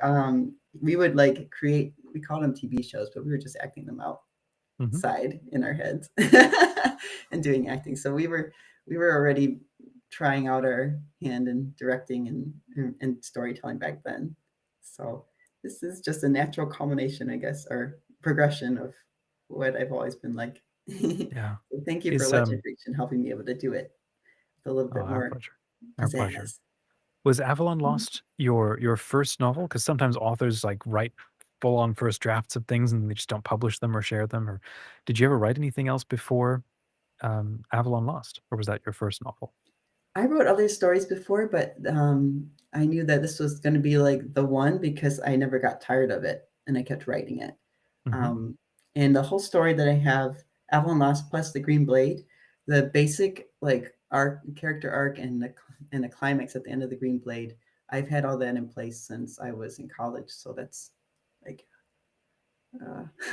we would like create, we called them TV shows, but we were just acting them outside in our heads and doing acting. So we were already trying out our hand in directing and storytelling back then. So this is just a natural culmination, I guess, or progression of what I've always been like. Yeah. So thank you for Is LegendFiction helping me able to do it with a little bit our more pleasure. Our pleasure. pizzazz. Was Avalon Lost your first novel? Because sometimes authors like write full on first drafts of things and they just don't publish them or share them. Or did you ever write anything else before Avalon Lost, or was that your first novel? I wrote other stories before, but I knew that this was going to be like the one, because I never got tired of it and I kept writing it. Mm-hmm. And the whole story that I have, Avalon Lost plus the Green Blade, the basic like character arc, and the climax at the end of the Green Blade, I've had all that in place since I was in college. So that's like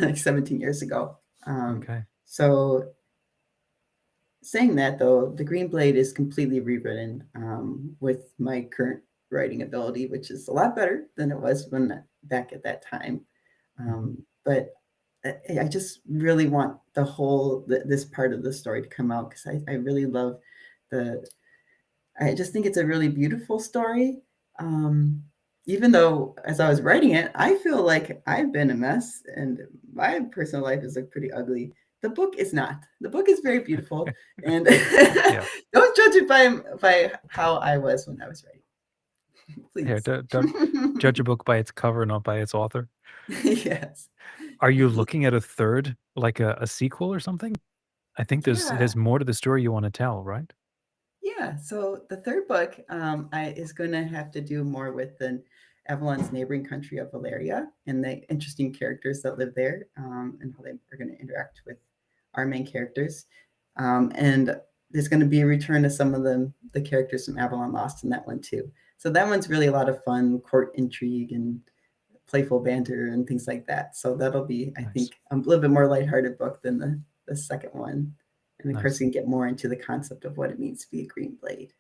like 17 years ago. Okay. So saying that though, the Green Blade is completely rewritten with my current writing ability, which is a lot better than it was when back at that time. But I just really want this part of the story to come out, because I really love the. I just think it's a really beautiful story. Even though as I was writing it, I feel like I've been a mess and my personal life is like pretty ugly. The book is not. The book is very beautiful, and Yeah. don't judge it by how I was when I was writing, Here, please. don't judge a book by its cover, not by its author. Yes. Are you looking at a third, like a sequel or something? I think Yeah. there's more to the story you want to tell, right? Yeah, so the third book is going to have to do more with the Avalon's neighboring country of Valeria and the interesting characters that live there, and how they are going to interact with our main characters. And there's going to be a return to some of the characters from Avalon Lost in that one too. So that one's really a lot of fun, court intrigue and playful banter and things like that. So that'll be, I Nice. think, a little bit more lighthearted book than the second one. And of course, Nice. you can get more into the concept of what it means to be a green blade,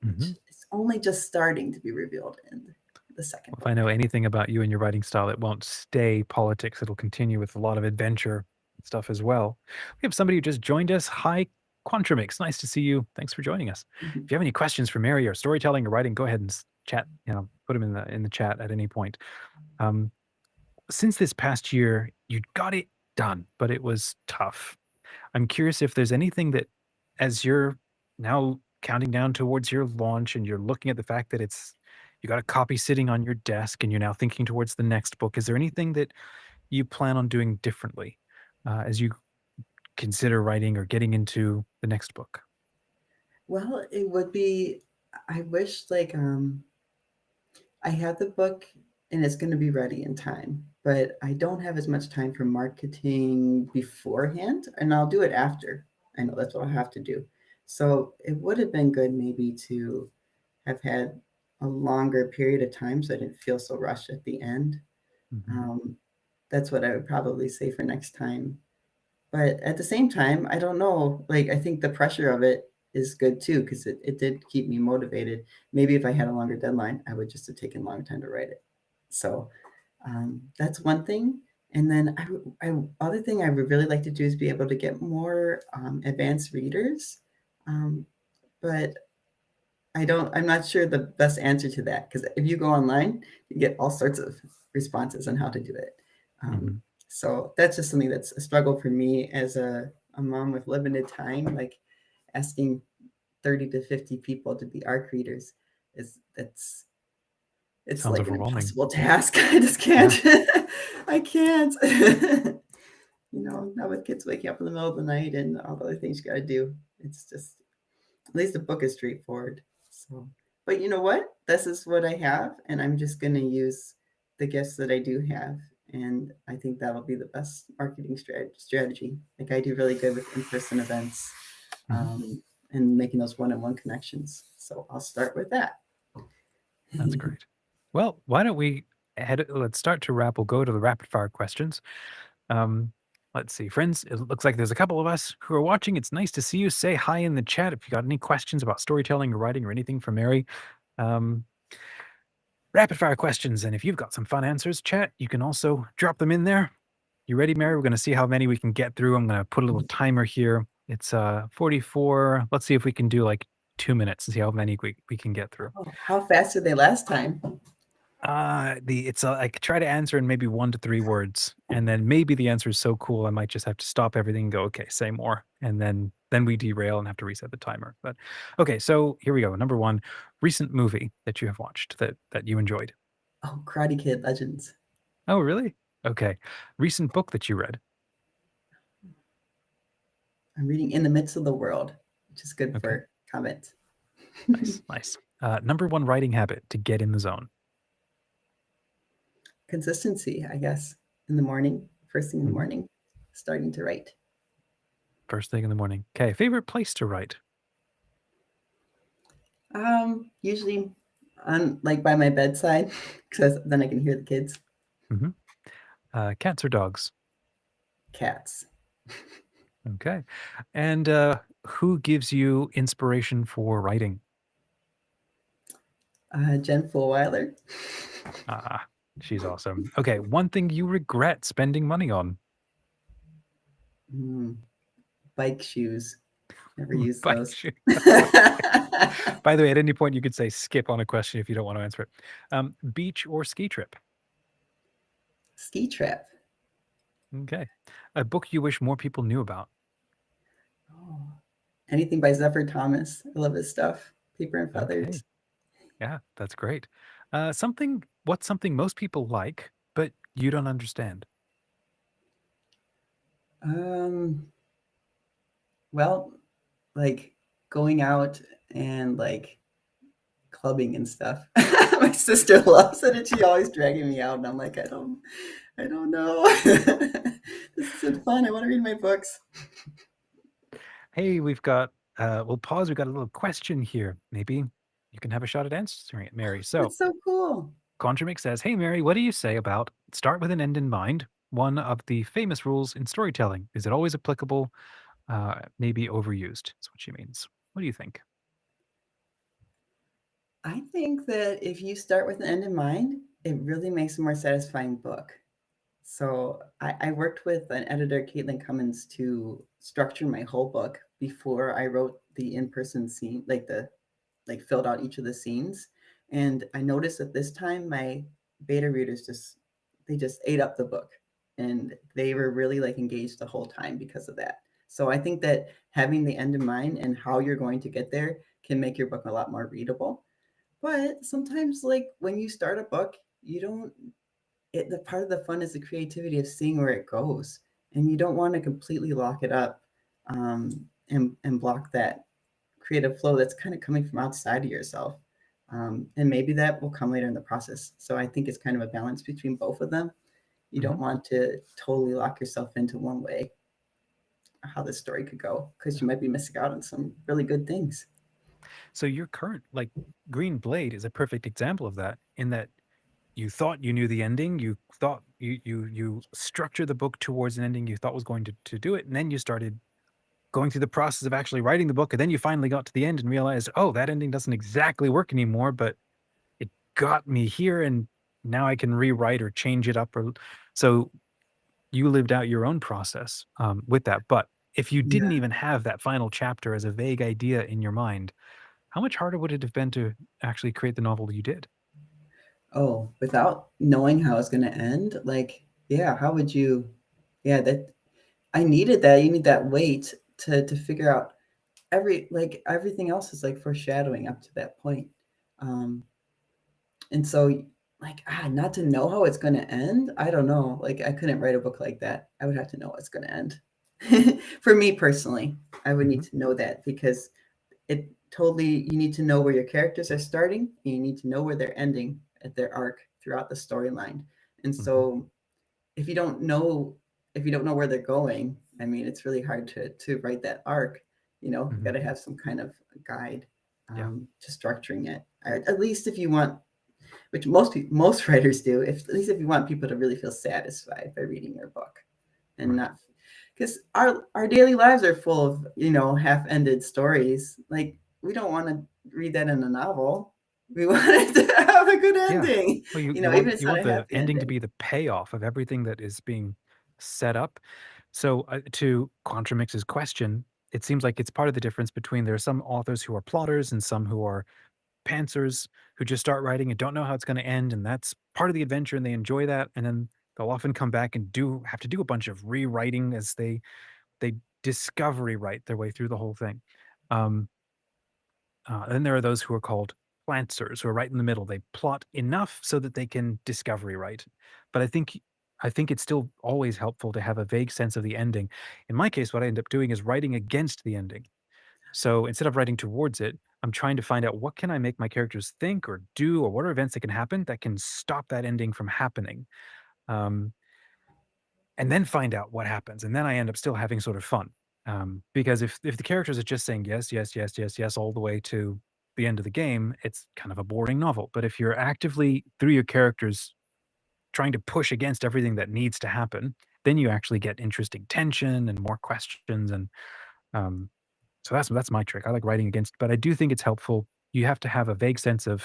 which is only just starting to be revealed in the second If book. I know anything about you and your writing style, it won't stay politics. It'll continue with a lot of adventure stuff as well. We have somebody who just joined us. Hi, Quantrumix. Nice to see you. Thanks for joining us. Mhm. If you have any questions for Mary or storytelling or writing, go ahead and chat. Put them in the chat at any point. Since this past year, you got it done, but it was tough. I'm curious if there's anything that, as you're now counting down towards your launch and you're looking at the fact that you got a copy sitting on your desk and you're now thinking towards the next book, is there anything that you plan on doing differently? as you consider writing or getting into the next book? Well, it would be, I wish like I have the book and it's going to be ready in time, but I don't have as much time for marketing beforehand, and I'll do it after. I know that's what I'll have to do. So it would have been good maybe to have had a longer period of time so I didn't feel so rushed at the end. Mhm. Um, that's what I would probably say for next time. But at the same time, I don't know. Like, I think the pressure of it is good too, because it did keep me motivated. Maybe if I had a longer deadline, I would just have taken a long time to write it. So that's one thing. And then other thing I would really like to do is be able to get more advanced readers. Um, but I'm not sure the best answer to that, because if you go online, you get all sorts of responses on how to do it. Mhm. So that's just something that's a struggle for me as a mom with limited time, like asking 30 to 50 people to be ARC readers it's Sounds like an overwhelming. impossible task. I just can't. Yeah. I can't. Now with kids waking up in the middle of the night and all the other things you got to do, it's just, at least the book is straightforward. So, but you know what? This is what I have, and I'm just going to use the gifts that I do have. And I think that'll be the best marketing strategy. Like, I do really good with in-person events, Mhm. and making those one-on-one connections. So I'll start with that. That's great. Well, why don't we let's start to wrap. We'll go to the rapid fire questions. Um, let's see, friends. It looks like there's a couple of us who are watching. It's nice to see you. Say hi in the chat if you got any questions about storytelling or writing or anything for Mary. Um, rapid fire questions, and if you've got some fun answers, chat, you can also drop them in there. You ready, Mary? We're going to see how many we can get through. I'm going to put a little timer here. It's 44. Let's see if we can do like 2 minutes and see how many we can get through. Oh, how fast did they last time? I could try to answer in maybe 1 to 3 words, and then maybe the answer is so cool I might just have to stop everything and go, okay, say more, and then we derail and have to reset the timer. But okay, so here we go. Number one, recent movie that you have watched that you enjoyed. Oh, Karate Kid Legends. Oh, really? Okay. Recent book that you read. I'm reading In the Midst of the World, which is good Okay, for comment. nice, nice. Number one writing habit to get in the zone. Consistency, I guess, in the morning, first thing in the Mhm. morning, starting to write. First thing in the morning. Okay, favorite place to write. Usually on like by my bedside, because then I can hear the kids. Hmm. Cats or dogs. Cats. Okay, and who gives you inspiration for writing? Jen Fulweiler. Ah, she's awesome. Okay, one thing you regret spending money on. Mm, bike shoes. Never use Bike those. shoe. By the way, at any point you could say skip on a question if you don't want to answer it. Beach or ski trip. Ski trip. Okay, a book you wish more people knew about. Oh, anything by Zephyr Thomas. I love his stuff. Paper and Okay, Feathers. yeah, that's great. What's something most people like but you don't understand? Um, well, like going out and like clubbing and stuff. My sister loves it, and she always dragging me out, and I'm like, I don't know. This isn't fun. I want to read my books. Hey, we've got we'll pause. We've got a little question here. Maybe you can have a shot at answering it, Mary. So That's so cool. Contramic says, "Hey Mary, what do you say about start with an end in mind? One of the famous rules in storytelling. Is it always applicable? Maybe overused." That's what she means. What do you think? I think that if you start with an end in mind, it really makes a more satisfying book. So I worked with an editor, Caitlin Cummins, to structure my whole book before I wrote the in-person scene, like filled out each of the scenes. And I noticed that this time my beta readers just ate up the book, and they were really like engaged the whole time because of that. So I think that having the end in mind and how you're going to get there can make your book a lot more readable. But sometimes, like when you start a book, you don't, the part of the fun is the creativity of seeing where it goes. and you don't want to completely lock it up, and block that creative flow that's kind of coming from outside of yourself. And maybe that will come later in the process. So I think it's kind of a balance between both of them. You don't want to totally lock yourself into one way, how the story could go, because you might be missing out on some really good things. So your current, like, Green Blade is a perfect example of that, in that you thought you knew the ending, you thought you structured the book towards an ending you thought was going to do it, and then you started going through the process of actually writing the book, and then you finally got to the end and realized, oh, that ending doesn't exactly work anymore, but it got me here, and now I can rewrite or change it up. Or so you lived out your own process with that. But if you didn't Yeah. even have that final chapter as a vague idea in your mind, how much harder would it have been to actually create the novel you did? Oh, without knowing how it's going to end, like, yeah, how would you? Yeah, that I needed that. You need that weight to figure out everything else is like foreshadowing up to that point. Um, and so like not to know how it's going to end, I don't know. Like I couldn't write a book like that. I would have to know it's going to end. For me personally, I would need to know that, because it totally, you need to know where your characters are starting and you need to know where they're ending at their arc throughout the storyline. And so if you don't know where they're going, I mean, it's really hard to write that arc. You got to have some kind of guide, Yeah. to structuring it. At least if you want, which most writers do, if at least if you want people to really feel satisfied by reading your book, and Right. not, because our daily lives are full of half-ended stories. Like we don't want to read that in a novel. We want it to have a good Yeah. ending. Well, you Even if it's you not want a the happy ending to ending. be the payoff of everything that is being set up. So, to Contramix's question, it seems like it's part of the difference between there are some authors who are plotters and some who are pantsers, who just start writing and don't know how it's going to end, and that's part of the adventure, and they enjoy that. And then they'll often come back and have to do a bunch of rewriting as they discovery write their way through the whole thing. Um, then there are those who are called planters, who are right in the middle. They plot enough so that they can discovery write. But I think it's still always helpful to have a vague sense of the ending. In my case, what I end up doing is writing against the ending. So instead of writing towards it, I'm trying to find out what can I make my characters think or do, or what are events that can happen that can stop that ending from happening. Um, and then find out what happens, and then I end up still having sort of fun. Because if the characters are just saying yes, yes, yes, yes, yes all the way to the end of the game, it's kind of a boring novel. But if you're actively through your characters trying to push against everything that needs to happen, then you actually get interesting tension and more questions. And um, so that's my trick. I like writing against, but I do think it's helpful. You have to have a vague sense of,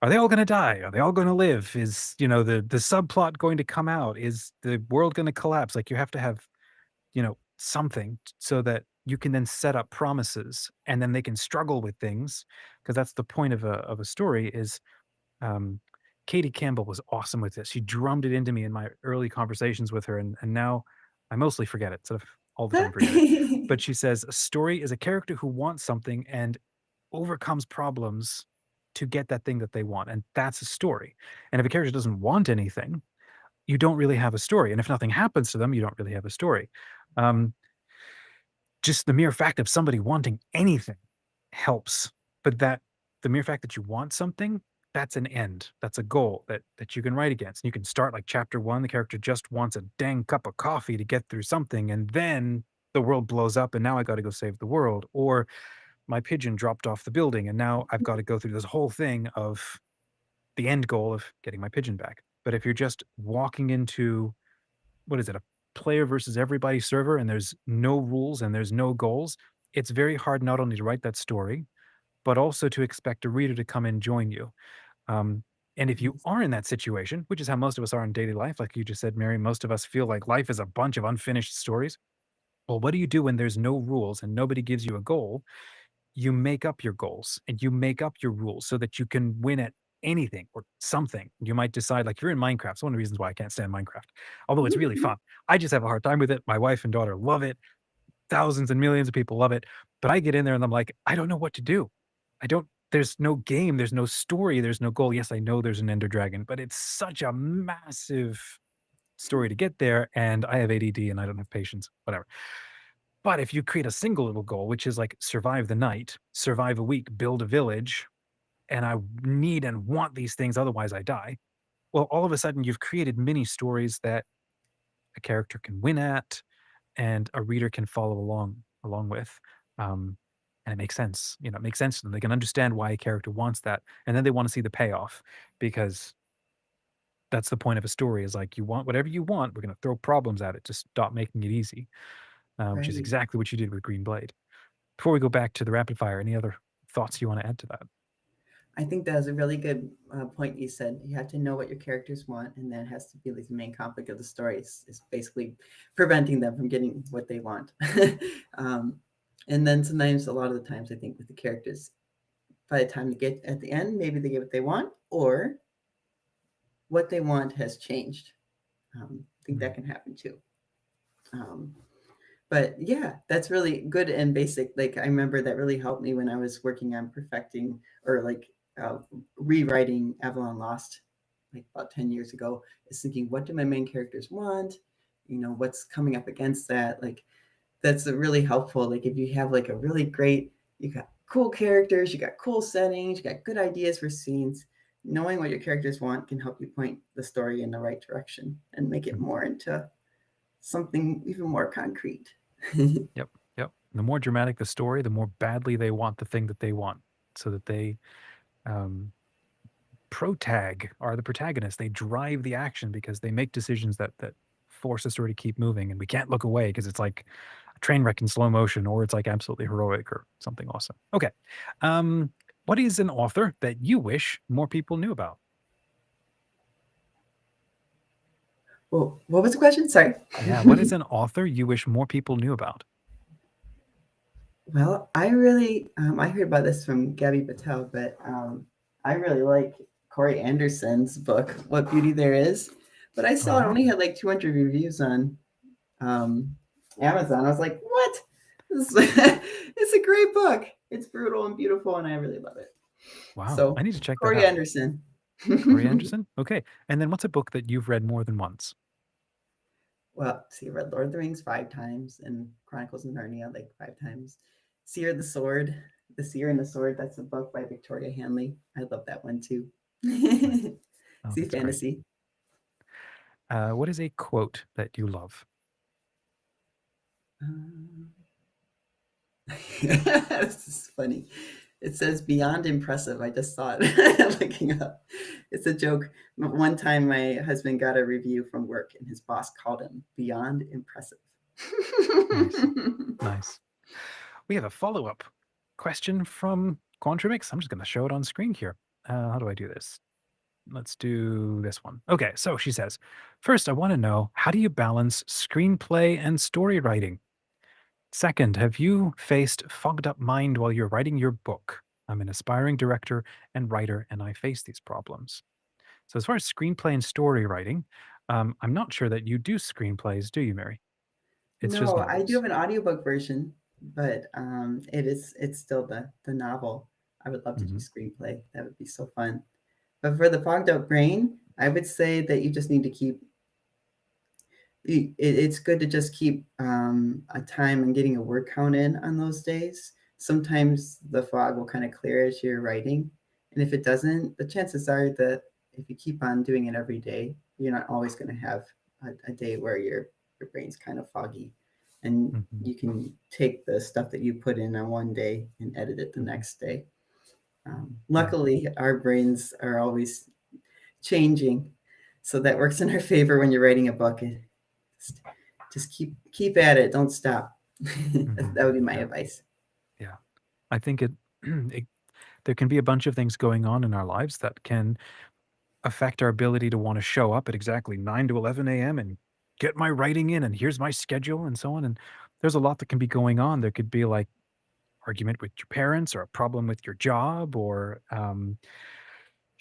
are they all going to die? Are they all going to live? Is the subplot going to come out? Is the world going to collapse? Like you have to have something so that you can then set up promises, and then they can struggle with things, because that's the point of a story. Is um, Katie Campbell was awesome with this. She drummed it into me in my early conversations with her, and now I mostly forget it. Sort of all the time forget it. But she says a story is a character who wants something and overcomes problems to get that thing that they want, and that's a story. And if a character doesn't want anything, you don't really have a story. And if nothing happens to them, you don't really have a story. Um, just the mere fact of somebody wanting anything helps, but the mere fact that you want something, that's an end. That's a goal that you can write against. You can start like chapter 1, the character just wants a dang cup of coffee to get through something, and then the world blows up and now I got to go save the world. Or my pigeon dropped off the building and now I've got to go through this whole thing of the end goal of getting my pigeon back. But if you're just walking into, what is it, a player versus everybody server, and there's no rules and there's no goals, it's very hard not only to write that story, but also to expect a reader to come and join you. Um, and if you are in that situation, which is how most of us are in daily life, like you just said, Mary, most of us feel like life is a bunch of unfinished stories. Well, what do you do when there's no rules and nobody gives you a goal? You make up your goals and you make up your rules so that you can win at anything or something. You might decide, like you're in Minecraft. It's one of the reasons why I can't stand Minecraft, although it's really fun. I just have a hard time with it. My wife and daughter love it. Thousands and millions of people love it. But I get in there and I'm like, I don't know what to do. There's no game, there's no story, there's no goal. Yes, I know there's an Ender Dragon, but it's such a massive story to get there, and I have ADD and I don't have patience, whatever. But if you create a single little goal, which is like survive the night, survive a week, build a village, and I need and want these things, otherwise I die. Well, all of a sudden you've created mini stories that a character can win at and a reader can follow along with. Um, and it makes sense. It makes sense to them. They can understand why a character wants that. And then they want to see the payoff because that's the point of a story is like you want whatever you want, we're gonna throw problems at it to stop making it easy. Which is Right. exactly what you did with Green Blade. Before we go back to the rapid fire, any other thoughts you want to add to that? I think that was a really good point you said. You have to know what your characters want, and that has to be like the main conflict of the story is basically preventing them from getting what they want. um, and then sometimes, a lot of the times, I think with the characters, by the time you get at the end, maybe they get what they want, or what they want has changed. I think that can happen too. Um, but yeah, that's really good and basic. Like I remember that really helped me when I was working on perfecting or like rewriting Avalon Lost, like about 10 years ago. Is thinking, what do my main characters want? What's coming up against that? Like that's a really helpful. Like if you have like a really great, you got cool characters, you got cool settings, you got good ideas for scenes. Knowing what your characters want can help you point the story in the right direction and make it more into something even more concrete. Yep, yep. The more dramatic the story, the more badly they want the thing that they want, so that they um, protag are the protagonists. They drive the action because they make decisions that force the story to keep moving, and we can't look away because it's like a train wreck in slow motion, or it's like absolutely heroic or something awesome. Okay, what is an author that you wish more people knew about? Well, what was the question? Sorry. Yeah, what is an author you wish more people knew about? Well, I really, I heard about this from Gabby Patel, but I really like Corey Anderson's book, What Beauty There Is. But I Oh saw it yeah. only had like 200 reviews on Amazon. I was like, what? It's a great book. It's brutal and beautiful, and I really love it. Wow, I So, need to check that Corey out. Anderson. Corey Anderson? Okay. And then what's a book that you've read more than once? Well, see, I read Lord of the Rings 5 times and Chronicles of Narnia like 5 times. Seer the Sword, The Seer and the Sword, that's a book by Victoria Hanley. I love that one too. Nice. Oh, See that's great. fantasy. What is a quote that you love? Um, this is funny. It says beyond impressive. I just saw it looking up. It's a joke. One time my husband got a review from work and his boss called him beyond impressive. Nice. Nice. We have a follow-up question from Quantrumix. I'm just going to show it on screen here. How do I do this? Let's do this one. Okay, so she says, first, I want to know, how do you balance screenplay and story writing? Second, have you faced fogged up mind while you're writing your book? I'm an aspiring director and writer, and I face these problems. So as far as screenplay and story writing, I'm not sure that you do screenplays, do you, Mary? It's just No, I do novels. have an audiobook version, but it's still the novel. I would love to do Hmm. screenplay. That would be so fun. But for the fogged up brain, I would say that you just need to keep it's good to just keep a time and getting a word count in on those days. Sometimes the fog will kind of clear as you're writing. And if it doesn't, the chances are that if you keep on doing it every day, you're not always going to have a day where your brain's kind of foggy. And Hmm. you can take the stuff that you put in on one day and edit it the Hmm. next day. Yeah. Luckily, our brains are always changing. So that works in our favor when you're writing a book. Just, just keep at it. Don't stop. Hmm. That would be my Yeah. advice. Yeah. I think it there can be a bunch of things going on in our lives that can affect our ability to want to show up at exactly 9 to 11 a.m. and get my writing in, and here's my schedule and so on. And there's a lot that can be going on. There could be like argument with your parents or a problem with your job, or you're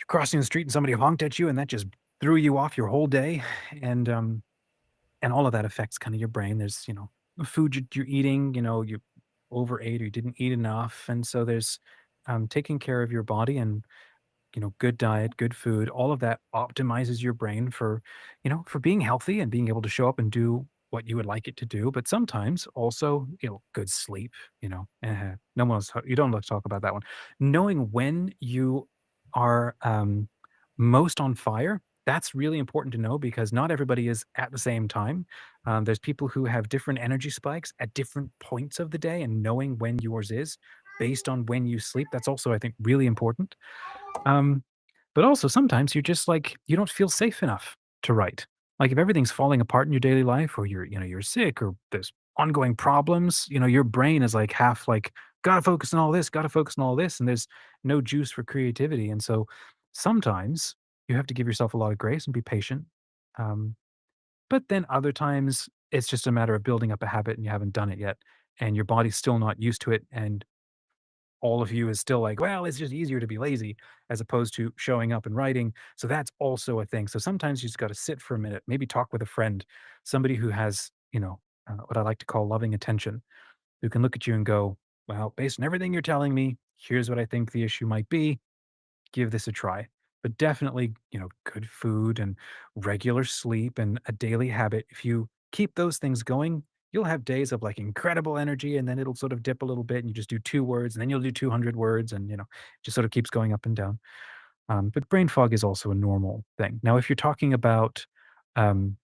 crossing the street and somebody honked at you and that just threw you off your whole day. And all of that affects kind of your brain. There's, the food you're eating, you overate or you didn't eat enough. And so there's taking care of your body and good diet, good food, all of that optimizes your brain for, for being healthy and being able to show up and do what you would like it to do. But sometimes also, good sleep, no one else, you don't want to talk about that one. Knowing when you are most on fire, that's really important to know because not everybody is at the same time. There's people who have different energy spikes at different points of the day, and knowing when yours is based on when you sleep, that's also, I think, really important. Um, but also sometimes you're just like you don't feel safe enough to write. Like if everything's falling apart in your daily life or you're sick or there's ongoing problems, your brain is like half like gotta focus on all this, gotta focus on all this, and there's no juice for creativity. And so sometimes you have to give yourself a lot of grace and be patient. Um, but then other times it's just a matter of building up a habit and you haven't done it yet and your body's still not used to it and all of you is still like, well, it's just easier to be lazy as opposed to showing up and writing. So that's also a thing. So sometimes you just got to sit for a minute, maybe talk with a friend, somebody who has, what I like to call loving attention, who can look at you and go, well, based on everything you're telling me, here's what I think the issue might be, give this a try. But definitely, good food and regular sleep and a daily habit. If you keep those things going, you'll have days of like incredible energy and then it'll sort of dip a little bit and you just do 2 words and then you'll do 200 words and, just sort of keeps going up and down. But brain fog is also a normal thing. Now, if you're talking about um,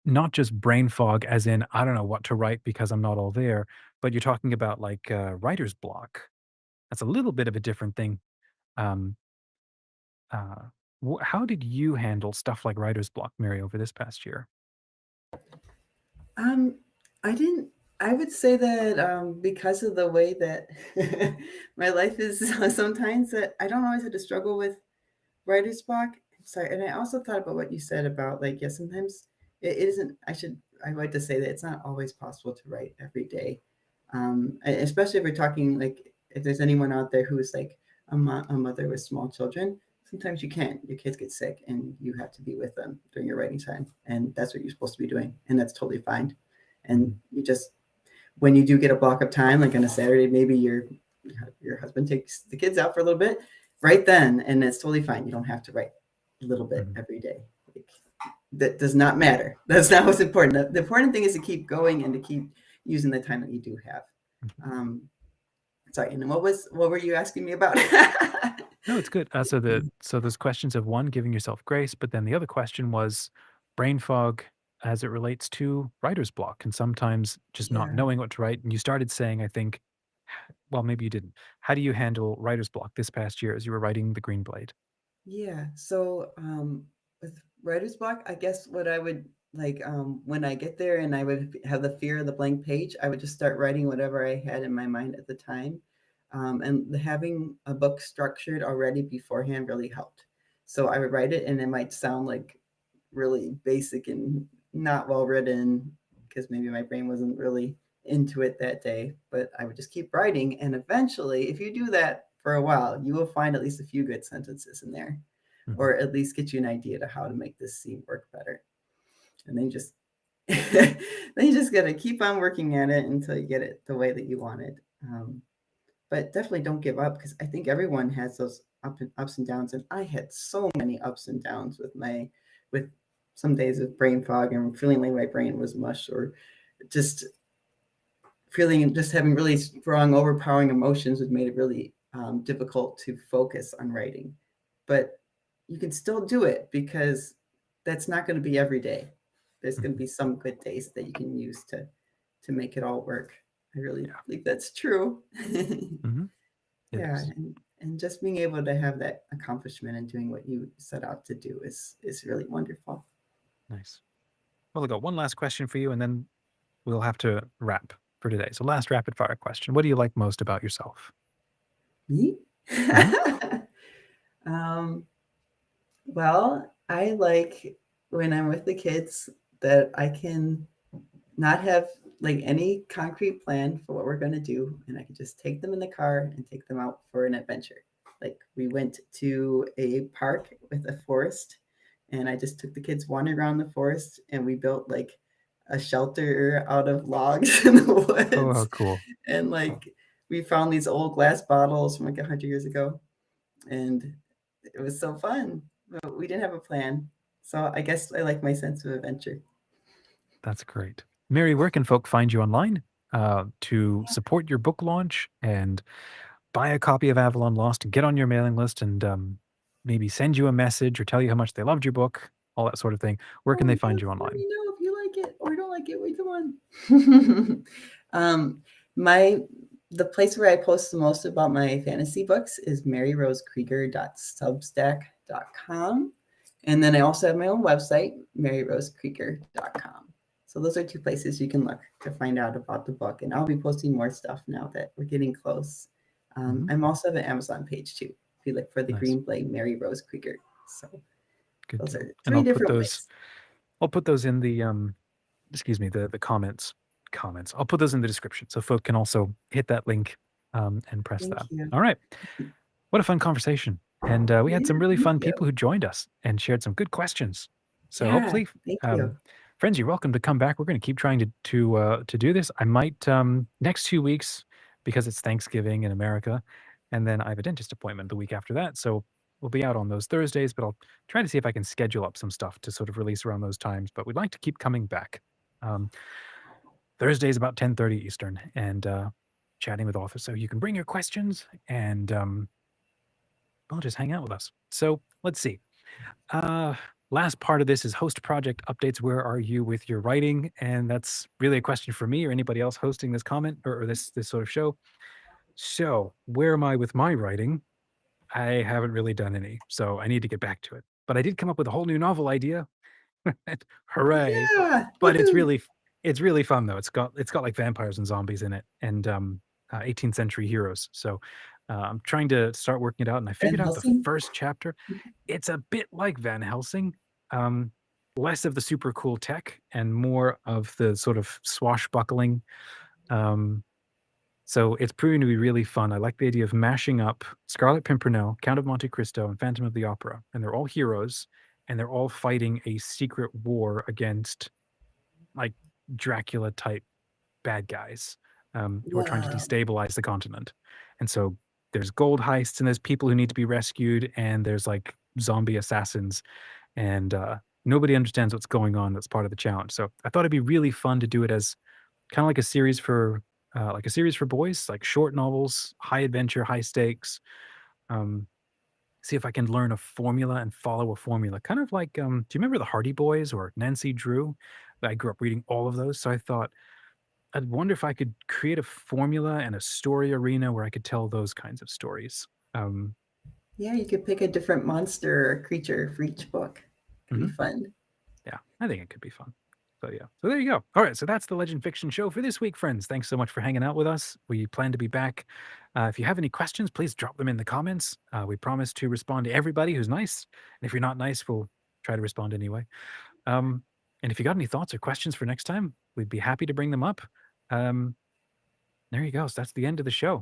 not just brain fog, as in, I don't know what to write because I'm not all there, but you're talking about like writer's block. That's a little bit of a different thing. Um, Uh, how did you handle stuff like writer's block, Mary, over this past year? Um, I didn't. I would say that because of the way that my life is, sometimes that I don't always have to struggle with writer's block. Sorry, and I also thought about what you said about like, yeah, sometimes it isn't. I like to say that it's not always possible to write every day, especially if we're talking like if there's anyone out there who is like a mother with small children. Sometimes you can't. Your kids get sick, and you have to be with them during your writing time, and that's what you're supposed to be doing, and that's totally fine. And Mhm, you just when you do get a block of time, like on a Saturday, maybe your husband takes the kids out for a little bit, write then, and it's totally fine. You don't have to write a little bit mhm, every day. Like, that does not matter. That's not what's important. The important thing is to keep going and to keep using the time that you do have. mhm. Um, sorry, and what were you asking me about? No, it's good. So those questions of one, giving yourself grace, but then the other question was brain fog as it relates to writer's block and sometimes just not Yeah. knowing what to write. And you started saying, I think, well, maybe you didn't. How do you handle writer's block this past year as you were writing The Green Blade? Yeah. So with writer's block, I guess what I would like when I get there and I would have the fear of the blank page, I would just start writing whatever I had in my mind at the time. Having a book structured already beforehand really helped. So I would write it and it might sound like really basic and not well written because maybe my brain wasn't really into it that day, but I would just keep writing. And eventually, if you do that for a while, you will find at least a few good sentences in there, Mhm, or at least get you an idea to how to make this scene work better. And then you just then you just got to keep on working at it until you get it the way that you want it. But definitely don't give up because I think everyone has those ups and downs, and I had so many ups and downs with some days of brain fog and feeling like my brain was mush, or just having really strong, overpowering emotions, which made it really difficult to focus on writing. But you can still do it because that's not going to be every day. There's going to mhm. be some good days that you can use to make it all work. I really Yeah. believe that's true. Mhm. It Yeah, is. and just being able to have that accomplishment and doing what you set out to do is really wonderful. Nice. Well, I got one last question for you, and then we'll have to wrap for today. So, last rapid fire question. What do you like most about yourself? Me? Mhm. um, well, I like when I'm with the kids that I can not have like any concrete plan for what we're going to do, and I can just take them in the car and take them out for an adventure. Like we went to a park with a forest, and I just took the kids wandering around the forest, and we built like a shelter out of logs in the Oh, how woods, cool. and like we found these old glass bottles from like 100 years ago, and it was so fun. But we didn't have a plan. So I guess I like my sense of adventure. That's great. Mary, where can folk find you online to support your book launch and buy a copy of Avalon Lost and get on your mailing list and maybe send you a message or tell you how much they loved your book, all that sort of thing? Where can they find you Let online? me know if you like it or don't like it. Which one? The place where I post the most about my fantasy books is maryrosecreger.substack.com. And then I also have my own website, maryrosecreger.com. So those are two places you can look to find out about the book. And I'll be posting more stuff now that we're getting close. I'm also have an Amazon page too. If you look for the Green Blade Mary Rose Krieger. So good those deal. are And three different ways. I'll put those in the the comments. I'll put those in the description so folk can also hit that link and press Thank that. you. All right. What a fun conversation. And we had some really fun thank you. people who joined us and shared some good questions. So Yeah, hopefully, thank you. friends, you're welcome to come back. We're going to keep trying to do this. I might next 2 weeks because it's Thanksgiving in America, and then I have a dentist appointment the week after that. So we'll be out on those Thursdays, but I'll try to see if I can schedule up some stuff to sort of release around those times. But we'd like to keep coming back. Thursdays about 10:30 Eastern, and chatting with authors. So you can bring your questions and well, just hang out with us. So let's see. Last part of this is host project updates. Where are you with your writing? And that's really a question for me or anybody else hosting this comment or this sort of show. So where am I with my writing? I haven't really done any, so I need to get back to it. But I did come up with a whole new novel idea. Hooray! Yeah. But woohoo. it's really fun though. It's got like vampires and zombies in it and 18th century heroes. So I'm trying to start working it out, and I Van figured out the Helsing? first chapter. It's a bit like Van Helsing, less of the super cool tech and more of the sort of swashbuckling. So it's proving to be really fun. I like the idea of mashing up Scarlet Pimpernel, Count of Monte Cristo, and Phantom of the Opera, and they're all heroes, and they're all fighting a secret war against like Dracula type bad guys who are trying to Wow. destabilize the continent. And so there's gold heists and there's people who need to be rescued and there's like zombie assassins and nobody understands what's going on. That's part of the challenge. So I thought it'd be really fun to do it as kind of like a series for boys, like short novels, high adventure, high stakes. See if I can learn a formula and follow a formula. Kind of like, do you remember the Hardy Boys or Nancy Drew? I grew up reading all of those. So I thought, I'd wonder if I could create a formula and a story arena where I could tell those kinds of stories. Yeah, you could pick a different monster or creature for each book. It'd be fun. Yeah, I think it could be fun. So yeah, so there you go. All right, so that's the Legend Fiction show for this week, friends. Thanks so much for hanging out with us. We plan to be back. If you have any questions, please drop them in the comments. We promise to respond to everybody who's nice. And if you're not nice, we'll try to respond anyway. And if you got any thoughts or questions for next time, we'd be happy to bring them up. There you go. So that's the end of the show.